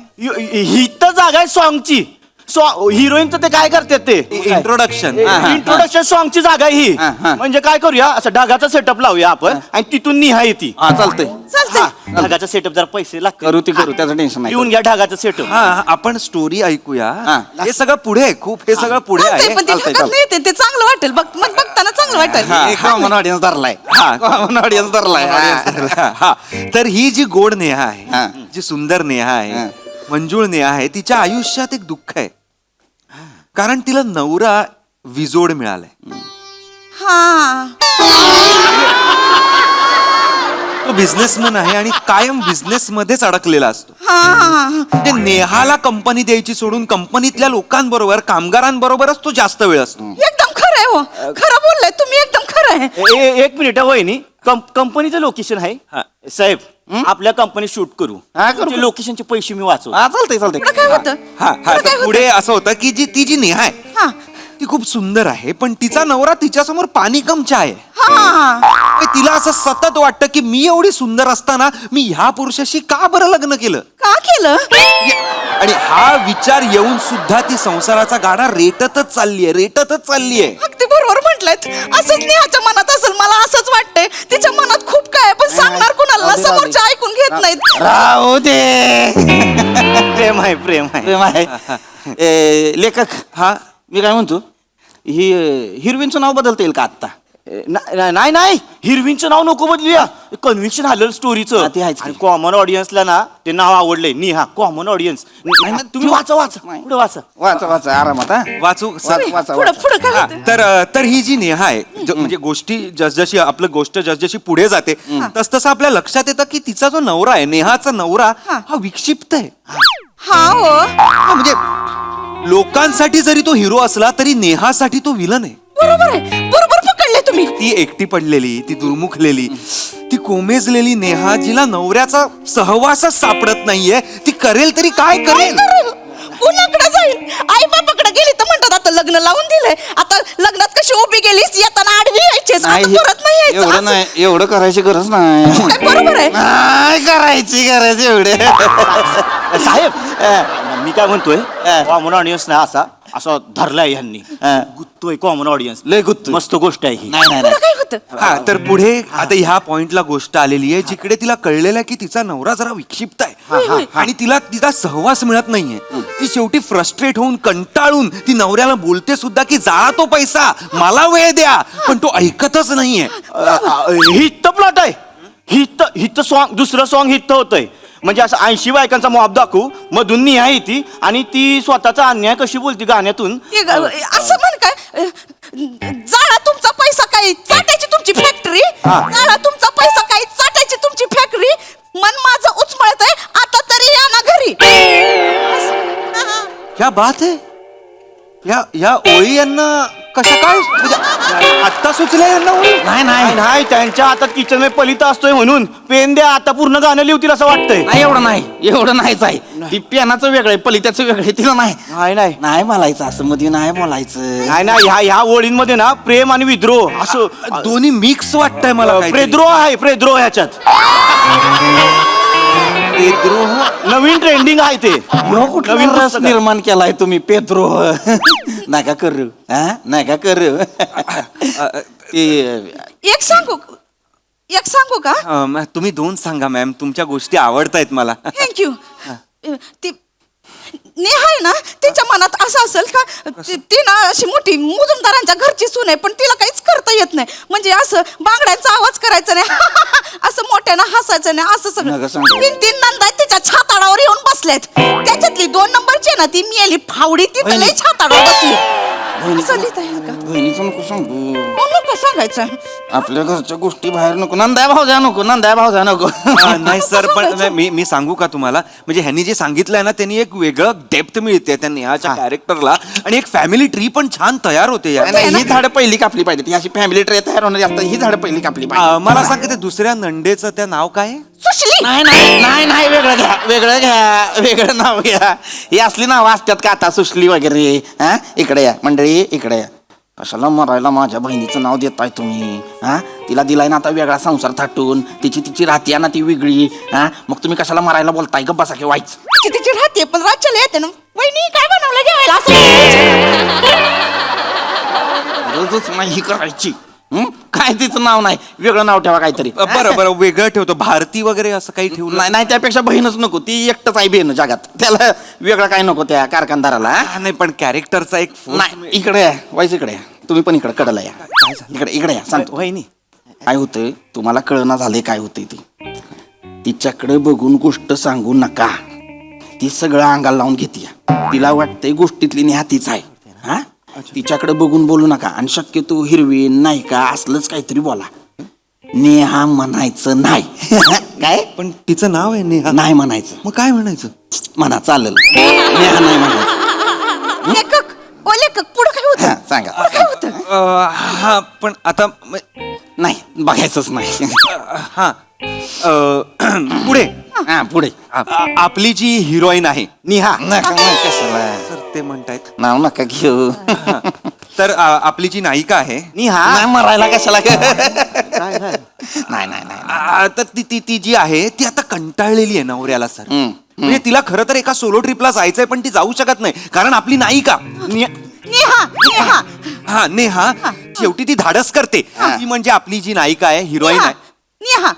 Speaker 8: ही तर जागा आहे सॉंगची. हिरोईनचं ते काय करतात ते इंट्रोडक्शन सॉंगची जागा आहे ही. म्हणजे काय करूया, असं ढगाचा सेटअप लावूया आपण आणि तिथून निहा येते. चालतंय. ढगाचा सेटअप जरा पैसे लागतात. करू त्याचं टेन्शन नाही. येऊन घ्या ढगाचा सेटअप.
Speaker 11: हा आपण स्टोरी ऐकूया. हे सगळं पुढे आहे, खूप हे सगळं पुढे आहे.
Speaker 4: पण ते चांगलं वाटेल, बघताना चांगलं वाटेल.
Speaker 8: कॉमन ऑडियन्स धरलाय. कॉमन ऑडियन्स धरलाय.
Speaker 11: हा तर ही जी गोड नेहा आहे, जी सुंदर नेहा आहे, मंजूळ नेहा आहे, तिच्या आयुष्यात एक दुःख आहे, कारण तिला नवरा विजोड मिळालाय. तो बिझनेसमन आहे आणि कायम बिझनेस मध्येच अडकलेला असतो. म्हणजे नेहाला कंपनी द्यायची सोडून कंपनीतल्या लोकांबरोबर, कामगारांबरोबरच तो जास्त वेळ असतो.
Speaker 4: एकदम खरं आहे हो, खरं बोललाय
Speaker 2: आहे
Speaker 8: एक मिनिट वहिनी कंपनीचं लोकेशन आहे साहेब आपल्या कंपनी शूट करू लोकेशनचे पैसे मी वाचू
Speaker 11: चालतंय चालतंय
Speaker 2: काय होतं
Speaker 11: हा हा तर पुढे असं होतं की ती जी नेहा आहे
Speaker 2: हा
Speaker 11: ती खूप सुंदर आहे पण तिचा नवरा तिच्यासमोर पाणी कमचा आहे
Speaker 2: हा
Speaker 11: तिला असं सतत वाटतं की मी एवढी सुंदर असताना मी ह्या पुरुषाशी का बरं लग्न केलं
Speaker 2: का केलं
Speaker 11: आणि हा विचार येऊन सुद्धा ती संसाराचा गाडा रेटतच चाललीये
Speaker 2: अगदी बरोबर म्हटलंय असंच नेहाच्या मनात असेल मला असंच वाटतंय तिच्या मनात खूप काय पण सांगणार कुणाला समोरच्या ऐकून घेत नाहीत
Speaker 8: राहू दे प्रेम आहे लेखक
Speaker 11: हा
Speaker 8: मी काय म्हणतो ही हिरवींचं नाव बदलता येईल का आत्ता नाही हिरवींचं नाव नको बदलूया कन्व्हिक्शन आलं स्टोरीचं आणि कॉमन ऑडियन्सला ना ते नाव आवडलंय निहा कॉमन ऑडियन्स तुम्ही वाचा पुढे वाचा आरामात
Speaker 11: वाचू
Speaker 2: पुढं काय
Speaker 11: हा,
Speaker 2: होतं?
Speaker 11: तर ही जी नेहा आहे म्हणजे गोष्टी जसजशी आपलं गोष्ट जसजशी पुढे जाते तसं आपल्या लक्षात येतं की तिचा जो नवरा आहे नेहाचा नवरा हा विक्षिप्त आहे
Speaker 2: हा हो
Speaker 11: हा, म्हणजे लोकांसाठी जरी तो हिरो असला तरी नेहासाठी तो विलन आहे
Speaker 2: बरोबर पकडले तुम्ही
Speaker 11: ती एकटी पडलेली ती दुर्मुखलेली ती कोमेजलेली नेहा जिला नवऱ्याचा सहवासच सापडत नाहीये ती करेल तरी काय करेल
Speaker 2: कुणाकडे जाईल आई बापाकडे गेली तर म्हणतात आता लग्न लावून दिलंय आता लग्नात कशी उभी गेलीस येताना आडवी यायचीस आता परत नाही यायचं
Speaker 8: एवढं नाही एवढं करायची गरज नाही
Speaker 2: काय बरोबर आहे
Speaker 8: नाही करायची गरज एवढे साहेब मी काय म्हणतोय कॉमन ऑडियन्स ना असा धरलाय यांनी गुत्तोय कॉमन ऑडियन्स लय गुत्त मस्त गोष्ट आहे ही
Speaker 2: पुढं काय होतं
Speaker 11: हा तर पुढे आता ह्या पॉइंटला गोष्ट आलेली आहे जिकडे तिला कळलेलं आहे की तिचा नवरा जरा विक्षिप्त आहे आणि तिला तिचा सहवास मिळत नाहीये ती शेवटी फ्रस्ट्रेट होऊन कंटाळून ती नवऱ्याला बोलते सुद्धा की जा तो पैसा मला वेळ द्या पण तो ऐकतच नाहीये
Speaker 8: हिट प्लॉट आहे हिट सॉंग दुसरं सॉंग हिट होतंय म्हणजे असं 80 बायकांचा मॉब दाखवू मधून निहा येते आणि ती स्वतःचा अन्याय कशी बोलते गाण्यातून
Speaker 2: असं म्हण काय जाळा तुमचा पैसा काही चाटायची तुमची फॅक्टरी जाळा तुमचा पैसा काही चाटायची तुमची फॅक्टरी मन माझं उचमळत आहे आता तरी या ना घरी
Speaker 11: क्या बात आहे या ओळी यांना कशा काय म्हणजे आत्ता सुचल्या यांना ओळी
Speaker 8: नाही त्यांच्या हातात किचन मध्ये पलिता असतोय म्हणून पेन द्या आता पूर्ण गाणं लिहतील असं वाटतंय
Speaker 12: नाही एवढं नाहीच आहे ती पियानाचं वेगळं आहे पलित्याचं वेगळं आहे तिला नाही बोलायचं असं मध्ये नाही बोलायचं
Speaker 8: नाही ह्या ओळींमध्ये ना प्रेम आणि विद्रोह असं
Speaker 11: दोन्ही मिक्स वाटतंय मला
Speaker 8: प्रेद्रोह ह्याच्यात नवीन ट्रेंडिंग आहे ते
Speaker 12: नवीन रस निर्माण केलाय तुम्ही पेद्रोह नका करू
Speaker 2: एक सांगू का
Speaker 11: तुम्ही दोन सांगा मॅम तुमच्या गोष्टी आवडतायत मला
Speaker 2: थँक्यू ती नेहा आहे ना तिच्या मनात असं असेल का ती ना अशी मोठी मुजुमदारांच्या घरची सून आहे पण तिला काहीच करता येत नाही म्हणजे असं बांगड्यांचा आवाज करायचा नाही असं मोठ्यानं हसायचं नाही असं सगळं 3 नंदा तिच्या छाताडावर येऊन बसल्यात त्याच्यातली 2 नंबरची ना ती मेली फावडी ती लई छाताडावर बसली असं लिहिता येईल का
Speaker 12: बहिणीचं नको सांगू
Speaker 2: नको सांगायचं
Speaker 12: आपल्या घरच्या गोष्टी बाहेर नको नंदा भावजा नको
Speaker 11: नाही सर पण मी सांगू का तुम्हाला म्हणजे ह्यांनी जे सांगितलंय ना त्यांनी एक वेगळं डेप्थ मिळते त्या नेहाच्या कॅरेक्टरला आणि एक फॅमिली ट्री पण छान तयार होते
Speaker 12: ही झाडं पहिली कापली पाहिजे ती अशी फॅमिली ट्रे तयार होणार असतात ही झाडं पहिली कापली पाहिजे
Speaker 11: मला सांग ते दुसऱ्या नंडेचं त्या नाव काय आहे?
Speaker 2: सुशली
Speaker 12: नाही वेगळं नाव घ्या ही असली नावं असतात का आता सुशली वगैरे हा इकडे या मंडळी इकडे या कशाला मरायला माझ्या बहिणीचं नाव देताय तुम्ही हा तिला दिलाय ना आता वेगळा संसार थाटून तिची राहते ना ती वेगळी हा मग तुम्ही कशाला मरायला बोलताय ग बसा की वाईच
Speaker 2: तिची राहते पण रातच्याला येते ना वहिनी काय बनवलं जेवायला
Speaker 12: रोजच नाही ही करायची काय तिचं नाव नाही वेगळं नाव ठेवा काहीतरी
Speaker 11: बरं वेगळं ठेवतो भारती वगैरे असं काही ठेवलं
Speaker 12: नाही त्यापेक्षा बहीणच नको ती एकटच आहे बहीण जगात त्याला वेगळं काय नको त्या कारखानदाराला
Speaker 11: नाही पण कॅरेक्टरचा एक
Speaker 12: नाही इकडे या वाईस इकडे या तुम्ही पण इकडे कडला या इकडे या सांगतो
Speaker 8: वहिनी
Speaker 12: काय होतंय तुम्हाला कळना झाले काय होतंय ती तिच्याकडे बघून गोष्ट सांगू नका ती सगळं अंगाला लावून घेते तिला वाटतंय गोष्टीतली नेहा तीच आहे हा तिच्याकडे बघून बोलू नका आणि शक्यतो हिरवीन नाही का असलंच काहीतरी बोला नेहा म्हणायचं नाही काय
Speaker 11: पण तिचं नाव आहे नेहा
Speaker 12: नाही म्हणायचं
Speaker 11: मग काय म्हणायचं
Speaker 12: म्हणा चालेल नेहा नाही म्हणायचं
Speaker 2: लेखक पुढं काय होतं
Speaker 12: सांगा
Speaker 2: काय होतं
Speaker 11: हा पण आता
Speaker 12: नाही बघायचंच नाही.
Speaker 11: हा पुढे
Speaker 12: हा पुढे
Speaker 11: आपली जी हिरोईन आहे
Speaker 12: निहा नका कशाला
Speaker 11: सर ते म्हणतायत
Speaker 12: नाव नका घेऊ.
Speaker 11: तर आपली जी नायिका आहे
Speaker 12: निहा नाही मरायला कशाला नाही नाही नाही
Speaker 11: तर ती जी आहे ती आता कंटाळलेली आहे नवऱ्याला सर. म्हणजे तिला खरं तर एका सोलो ट्रिपला जायचंय पण ती जाऊ शकत नाही कारण आपली नायिका
Speaker 2: नेहा नेहा
Speaker 11: हा नेहा शेवटी ती धाडस करते. ती म्हणजे आपली जी नायिका आहे हिरोईन आहे
Speaker 2: नेहा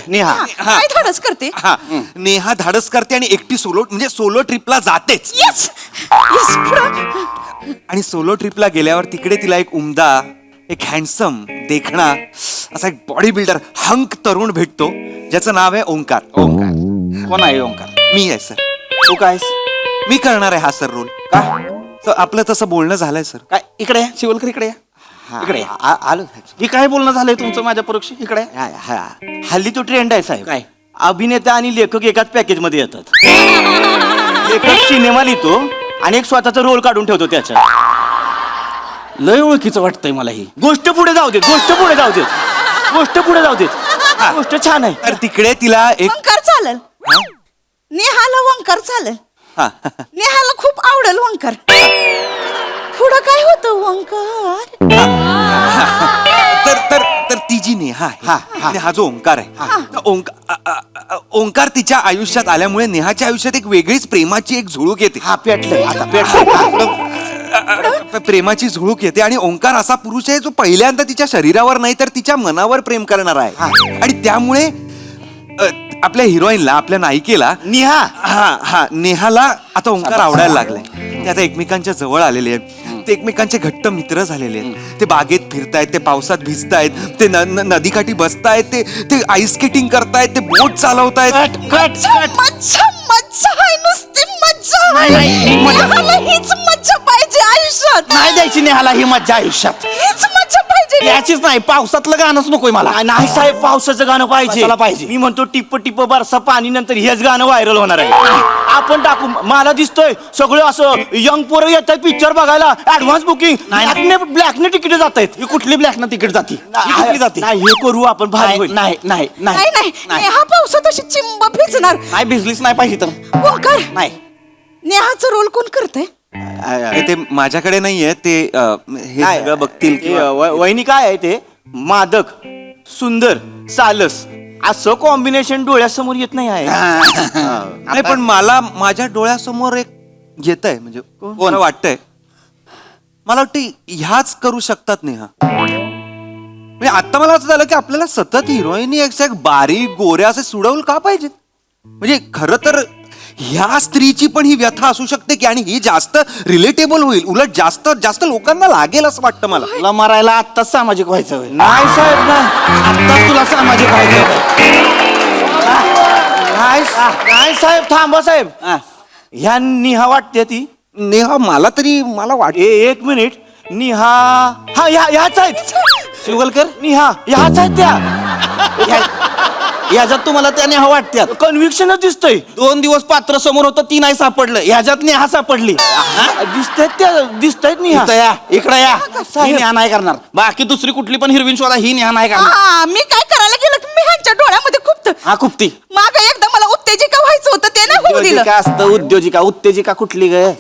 Speaker 12: नेहा
Speaker 11: हा.
Speaker 2: काय धाडस करते.
Speaker 11: हा नेहा धाडस करते आणि एकटी सोलो ट्रिपला जातेच.
Speaker 2: येस येस
Speaker 11: आणि सोलो ट्रिपला गेल्यावर तिकडे तिला एक उमदा एक हँडसम देखणा असा एक बॉडी बिल्डर हंक तरुण भेटतो ज्याचं नाव आहे ओंकार.
Speaker 12: कोण आहे ओंकार.
Speaker 11: मी आहे सर.
Speaker 12: तू काय
Speaker 11: मी करणार आहे हा सर रोल.
Speaker 12: का
Speaker 11: तर आपलं तसं बोलणं झालंय सर.
Speaker 12: काय इकडे या, शिवलकर इकडे या. इकडे या.
Speaker 7: आलो
Speaker 12: ही काय बोलणं झालंय तुमचं माझ्या परोक्ष इकडे या.
Speaker 7: हल्ली तो ट्रेंड आहे साहेब.
Speaker 12: काय?
Speaker 7: अभिनेता आणि लेखक एकाच पॅकेज मध्ये येतात. लेखक सिनेमा लिहितो आणि एक स्वतःचा रोल काढून ठेवतो त्याच्या.
Speaker 12: लय ओळखीचं वाटतंय मला ही.
Speaker 7: गोष्ट पुढे जाऊ देत, गोष्ट पुढे जाऊ देत, गोष्ट पुढे जाऊ देत. गोष्ट छान आहे.
Speaker 11: तर तिकडे तिला एक
Speaker 2: वंकार चालेल. नेहाला वंकार चालेल.
Speaker 11: हा.
Speaker 2: नेहाला खूप आवडेल वंकार. पुढं काय होतं वंकार.
Speaker 11: तर तर तर ती जी नेहा आहे आणि हा जो ओंकार आहे तर ओंकार तिच्या आयुष्यात आल्यामुळे नेहाच्या आयुष्यात एक वेगळीच प्रेमाची एक झुळूक येते.
Speaker 12: हा पेटलंय आता पेटलंय.
Speaker 11: प्रेमाची झुळूक येते आणि ओंकार असा पुरुष आहे जो पहिल्यांदा तिच्या शरीरावर नाही तर तिच्या मनावर प्रेम करणार आहे. आणि त्यामुळे आपल्या हिरोईनला आपल्या नायिकेला
Speaker 12: निहा
Speaker 11: नेहाला आता ओंकार आवडायला लागलाय. ते आता एकमेकांच्या जवळ आलेले आहेत. ते एकमेकांचे घट्ट मित्र झालेले आहेत. ते बागेत फिरतायत, ते पावसात भिजतायत, ते नदीकाठी बसतायत, ते आईस स्केटिंग करतायत, ते बोट चालवतायत.
Speaker 2: मज्जा मज्जा आहे नुसती मज्जा. नेहाला हीच मज्जा पाहिजे आयुष्यात.
Speaker 12: नाही द्यायची नेहाला ही मज्जा आयुष्यात.
Speaker 2: हीच मज्जा पाहिजे.
Speaker 12: याचीच नाही पावसातलं गाणंच नकोय मला.
Speaker 7: नाही साहेब पावसाचं गाणं पाहिजे.
Speaker 12: कशाला पाहिजे?
Speaker 7: मी म्हणतो टिप्प टिप्प बरसा पाणी नंतर हेच गाणं व्हायरल होणार आहे. आपण टाकू. मला दिसतोय सगळं असं यंग पोरं येत आहेत पिक्चर बघायला. ऍडव्हान्स बुकिंग ब्लॅकने तिकीट जात आहेत.
Speaker 12: ही कुठली ब्लॅकनं तिकीट जाती. ही कुठली जाती.
Speaker 7: नाही हे करू आपण भारी होईल.
Speaker 12: नाही नाही
Speaker 2: नाही नाही नेहा पावसात अशी चिंब भिजणार.
Speaker 12: नाही भिजलीच नाही पाहिजे तर
Speaker 2: वंकार
Speaker 12: नाही.
Speaker 2: नेहाचा रोल कोण करते.
Speaker 11: ते माझ्याकडे नाहीये. ते हे सगळं बघतील किंवा
Speaker 7: वहिनी काय आहे ते मादक सुंदर सालस असं कॉम्बिनेशन डोळ्यासमोर येत नाही आहे.
Speaker 11: नाही पण मला माझ्या डोळ्यासमोर एक येत आहे म्हणजे कोण वाटतंय मला वाटतं ह्याच करू शकतात नेहा. म्हणजे आता मला असं झालं की आपल्याला सतत हिरोईन एक बारीक गोऱ्या असे सुडवल का पाहिजेत. म्हणजे खरं तर ह्या स्त्रीची पण ही व्यथा असू शकते की आणि ही जास्त रिलेटेबल होईल. उलट जास्त जास्त लोकांना लागेल असं वाटतं मला.
Speaker 12: तुला मरायला आत्ताच सामाजिक व्हायचं होय.
Speaker 7: नाही साहेब नाही.
Speaker 12: आत्ताच तुला सामाजिक व्हायचं होय.
Speaker 7: नाही साहेब थांबा साहेब. ह्या निहा वाटते ती.
Speaker 11: नेहा मला तरी मला वाट
Speaker 7: एक मिनिट. निहा हा ह्याच आहेत.
Speaker 12: शिवगलकर
Speaker 7: निहा ह्याच आहेत त्या.
Speaker 12: ह्याच्यात तुम्हाला त्या नेहा वाटत्यात.
Speaker 7: कन्व्हिक्शनच दिसतंय.
Speaker 12: 2 दिवस पात्र समोर होतं ती नाही सापडलं. ह्याच्यात नेहा सापडली.
Speaker 7: दिसतायत त्या दिसतायत निहा.
Speaker 12: इथं या इकडे या. ही नेहा नाही करणार. बाकी दुसरी कुठली पण हिरवीन शोधा ही नेहा नाही करणार.
Speaker 2: मी काय करायला गेलं की मी ह्यांच्या डोळ्यामध्ये खूपत.
Speaker 12: हा खूपती
Speaker 2: माग एकदा मला उत्तेजिका व्हायचं होतं ते नाही होऊ दिलं.
Speaker 12: उद्योजिका असतं उद्योजिका. उत्तेजिका कुठली ग.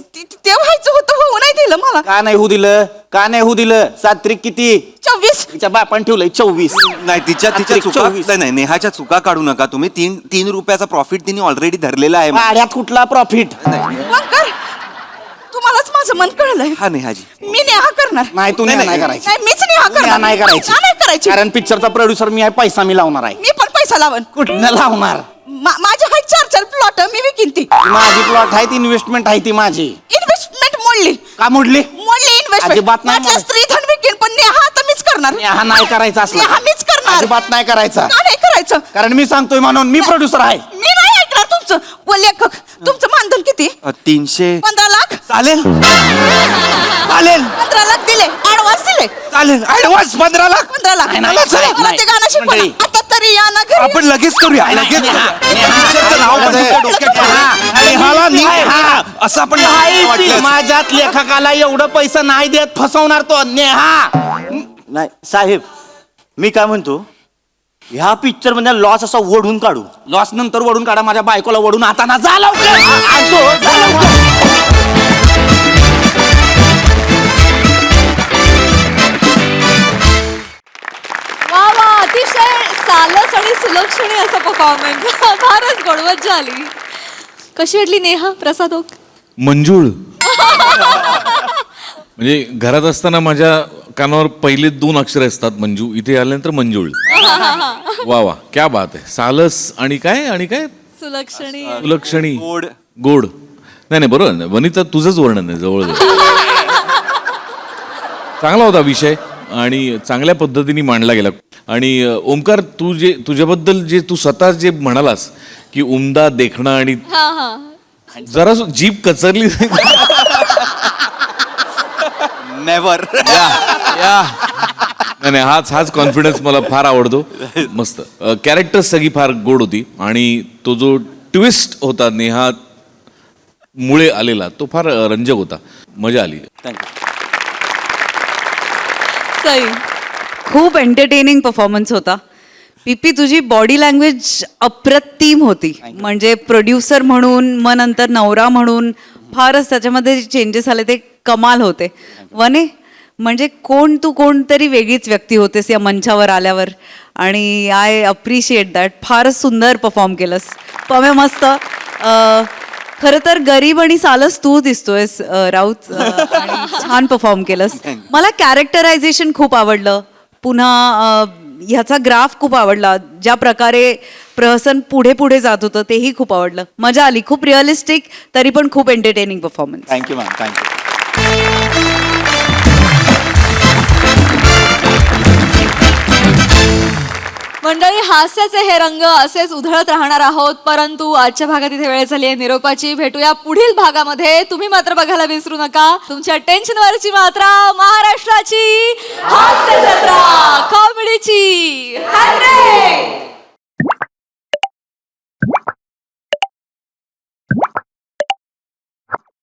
Speaker 2: ते व्हायचं होतं होऊ नाही दिलं मला.
Speaker 12: का नाही होऊ दिलं. का नाही होऊ दिलं. सात्रिक किती
Speaker 2: 24.
Speaker 12: तिच्या बापान ठेवलंय 24.
Speaker 11: नाही तिच्या चुका
Speaker 12: 24.
Speaker 11: नाही नेहाच्या चुका काढू नका तुम्ही. 3 रुपयाचा प्रॉफिट तिने ऑलरेडी धरलेला आहे.
Speaker 12: भाड्यात कुठला प्रॉफिट.
Speaker 2: वंकार तुम्हालाच माझं मन कळलंय.
Speaker 11: हा नेहाजी
Speaker 2: मी नेहा करणार.
Speaker 12: नाही तू नेहा नाही करायची.
Speaker 2: नाही मीच नेहा
Speaker 12: नेहा
Speaker 2: करणार.
Speaker 12: नाही करायची.
Speaker 2: का नाही करायची.
Speaker 12: कारण पिक्चरचा प्रोड्युसर मी आहे. पैसा मी लावणार आहे.
Speaker 2: मी पण पैसा लावन.
Speaker 12: कुठनं लावणार.
Speaker 2: माझे आहेत 4 प्लॉट मी विकीन ती.
Speaker 12: माझी प्लॉट आहे ती इन्व्हेस्टमेंट आहे ती माझी.
Speaker 2: इन्व्हेस्टमेंट मोडली.
Speaker 12: का मोडली.
Speaker 2: इन्व्हेस्टमेंट
Speaker 12: अजिबात नाही
Speaker 2: माझ्या स्त्री धन विकीन पण नेहा आता मीच करणार.
Speaker 12: नेहा नाही करायचं असलं.
Speaker 2: नेहा मीच करणार.
Speaker 12: अजिबात नाही करायचा.
Speaker 2: का नाही करायचं.
Speaker 12: कारण मी सांगतोय म्हणून मी प्रोड्युसर आहे.
Speaker 2: मी नाही ऐकणार तुमचं. व लेखक तुमचं मानधन किती.
Speaker 11: 300
Speaker 2: 15 लाख.
Speaker 11: चालेल चालेल
Speaker 2: 15 लाख दिले. ऍडव्हान्स दिले.
Speaker 11: चालेल ऍडव्हान्स 15 लाख.
Speaker 2: 15 लाख.
Speaker 12: नाही,
Speaker 2: मला ते गाणं शिकवा
Speaker 12: मंडळी.
Speaker 2: ना. आता तरी या ना घरी.
Speaker 11: आपण लगेच करूया लगेच करूया. पिक्चरचं नाव पण तुमच्या डोक्यात ठेवा. नेहाला नेहा असं आपण वाटलं.
Speaker 12: माझ्यात लेखकाला एवढं पैसा नाही देत फसवणार तो नेहा.
Speaker 7: नाही साहेब मी काय म्हणतो ह्या पिक्चर मध्ये लॉस असा ओढून काढू.
Speaker 12: लॉस नंतर वडून काढा, माझ्या बायकोला वडून हाताना जा लवकर.
Speaker 7: आणतो, जा लवकर.
Speaker 5: वा वा, अतिशय सालस आणि सुलक्षणी असा परफॉर्मन्स. फारच गोड, मज्जा आली. कशी वाटली नेहा प्रसादोक?
Speaker 9: मंजूळ. म्हणजे घरात असताना माझ्या कानावर पहिले 2 अक्षर असतात मंजू, इथे आल्यानंतर मंजूळ. वा वा, क्या बात आहे. सालस आणि काय
Speaker 5: सुलक्षणी.
Speaker 9: सुलक्षणी,
Speaker 11: गोड.
Speaker 9: गोड. नाही बरोबर आहे. वनिता तुझंच वर्णन आहे जवळजवळ. चांगला होता विषय आणि चांगल्या पद्धतीने मांडला गेला. आणि ओमकार, तू जे तुझ्याबद्दल जे तू स्वतः जे म्हणालास की उमदा देखणं आणि
Speaker 5: हा हा.
Speaker 9: जरा जीभ कचरली.
Speaker 11: नेव्हर.
Speaker 9: नाही हाच कॉन्फिडन्स मला फार आवडतो. मस्त कॅरेक्टर सगळी फार गोड होती आणि तो जो ट्विस्ट होता नेहा मुळे आलेला तो फार रंजक होता. मजा आली.
Speaker 5: सई.
Speaker 10: खूप एंटरटेनिंग परफॉर्मन्स होता. पीपी, तुझी बॉडी लँग्वेज अप्रतिम होती. म्हणजे प्रोड्युसर म्हणून मग नंतर नवरा म्हणून फारच त्याच्यामध्ये जे चेंजेस आले ते कमाल होते. वने, म्हणजे कोणतरी वेगळीच व्यक्ती होतेस या मंचावर आल्यावर आणि आय अप्रिशिएट दॅट. फारच सुंदर परफॉर्म केलंस. पमे मस्त. खरं तर गरीब आणि सालस तू दिसतोयस राऊत. आणि छान परफॉर्म केलंस. मला कॅरेक्टरायझेशन खूप आवडलं. पुन्हा ह्याचा ग्राफ खूप आवडला. ज्या प्रकारे प्रहसन पुढे जात होतं तेही खूप आवडलं. मजा आली. खूप रिअलिस्टिक तरी पण खूप entertaining performance.
Speaker 11: Thank you ma'am, thank you.
Speaker 5: मंडळी, हास्याचे हे रंग असेच उधळत राहणार आहोत, परंतु आजच्या भागात इथे वेळ झाली आहे निरोपाची. भेटूया पुढील भागामध्ये. तुम्ही मात्र बघायला विसरू नका तुमच्या टेन्शनवरची मात्रा, महाराष्ट्राची हास्य जत्रा, कॉमेडी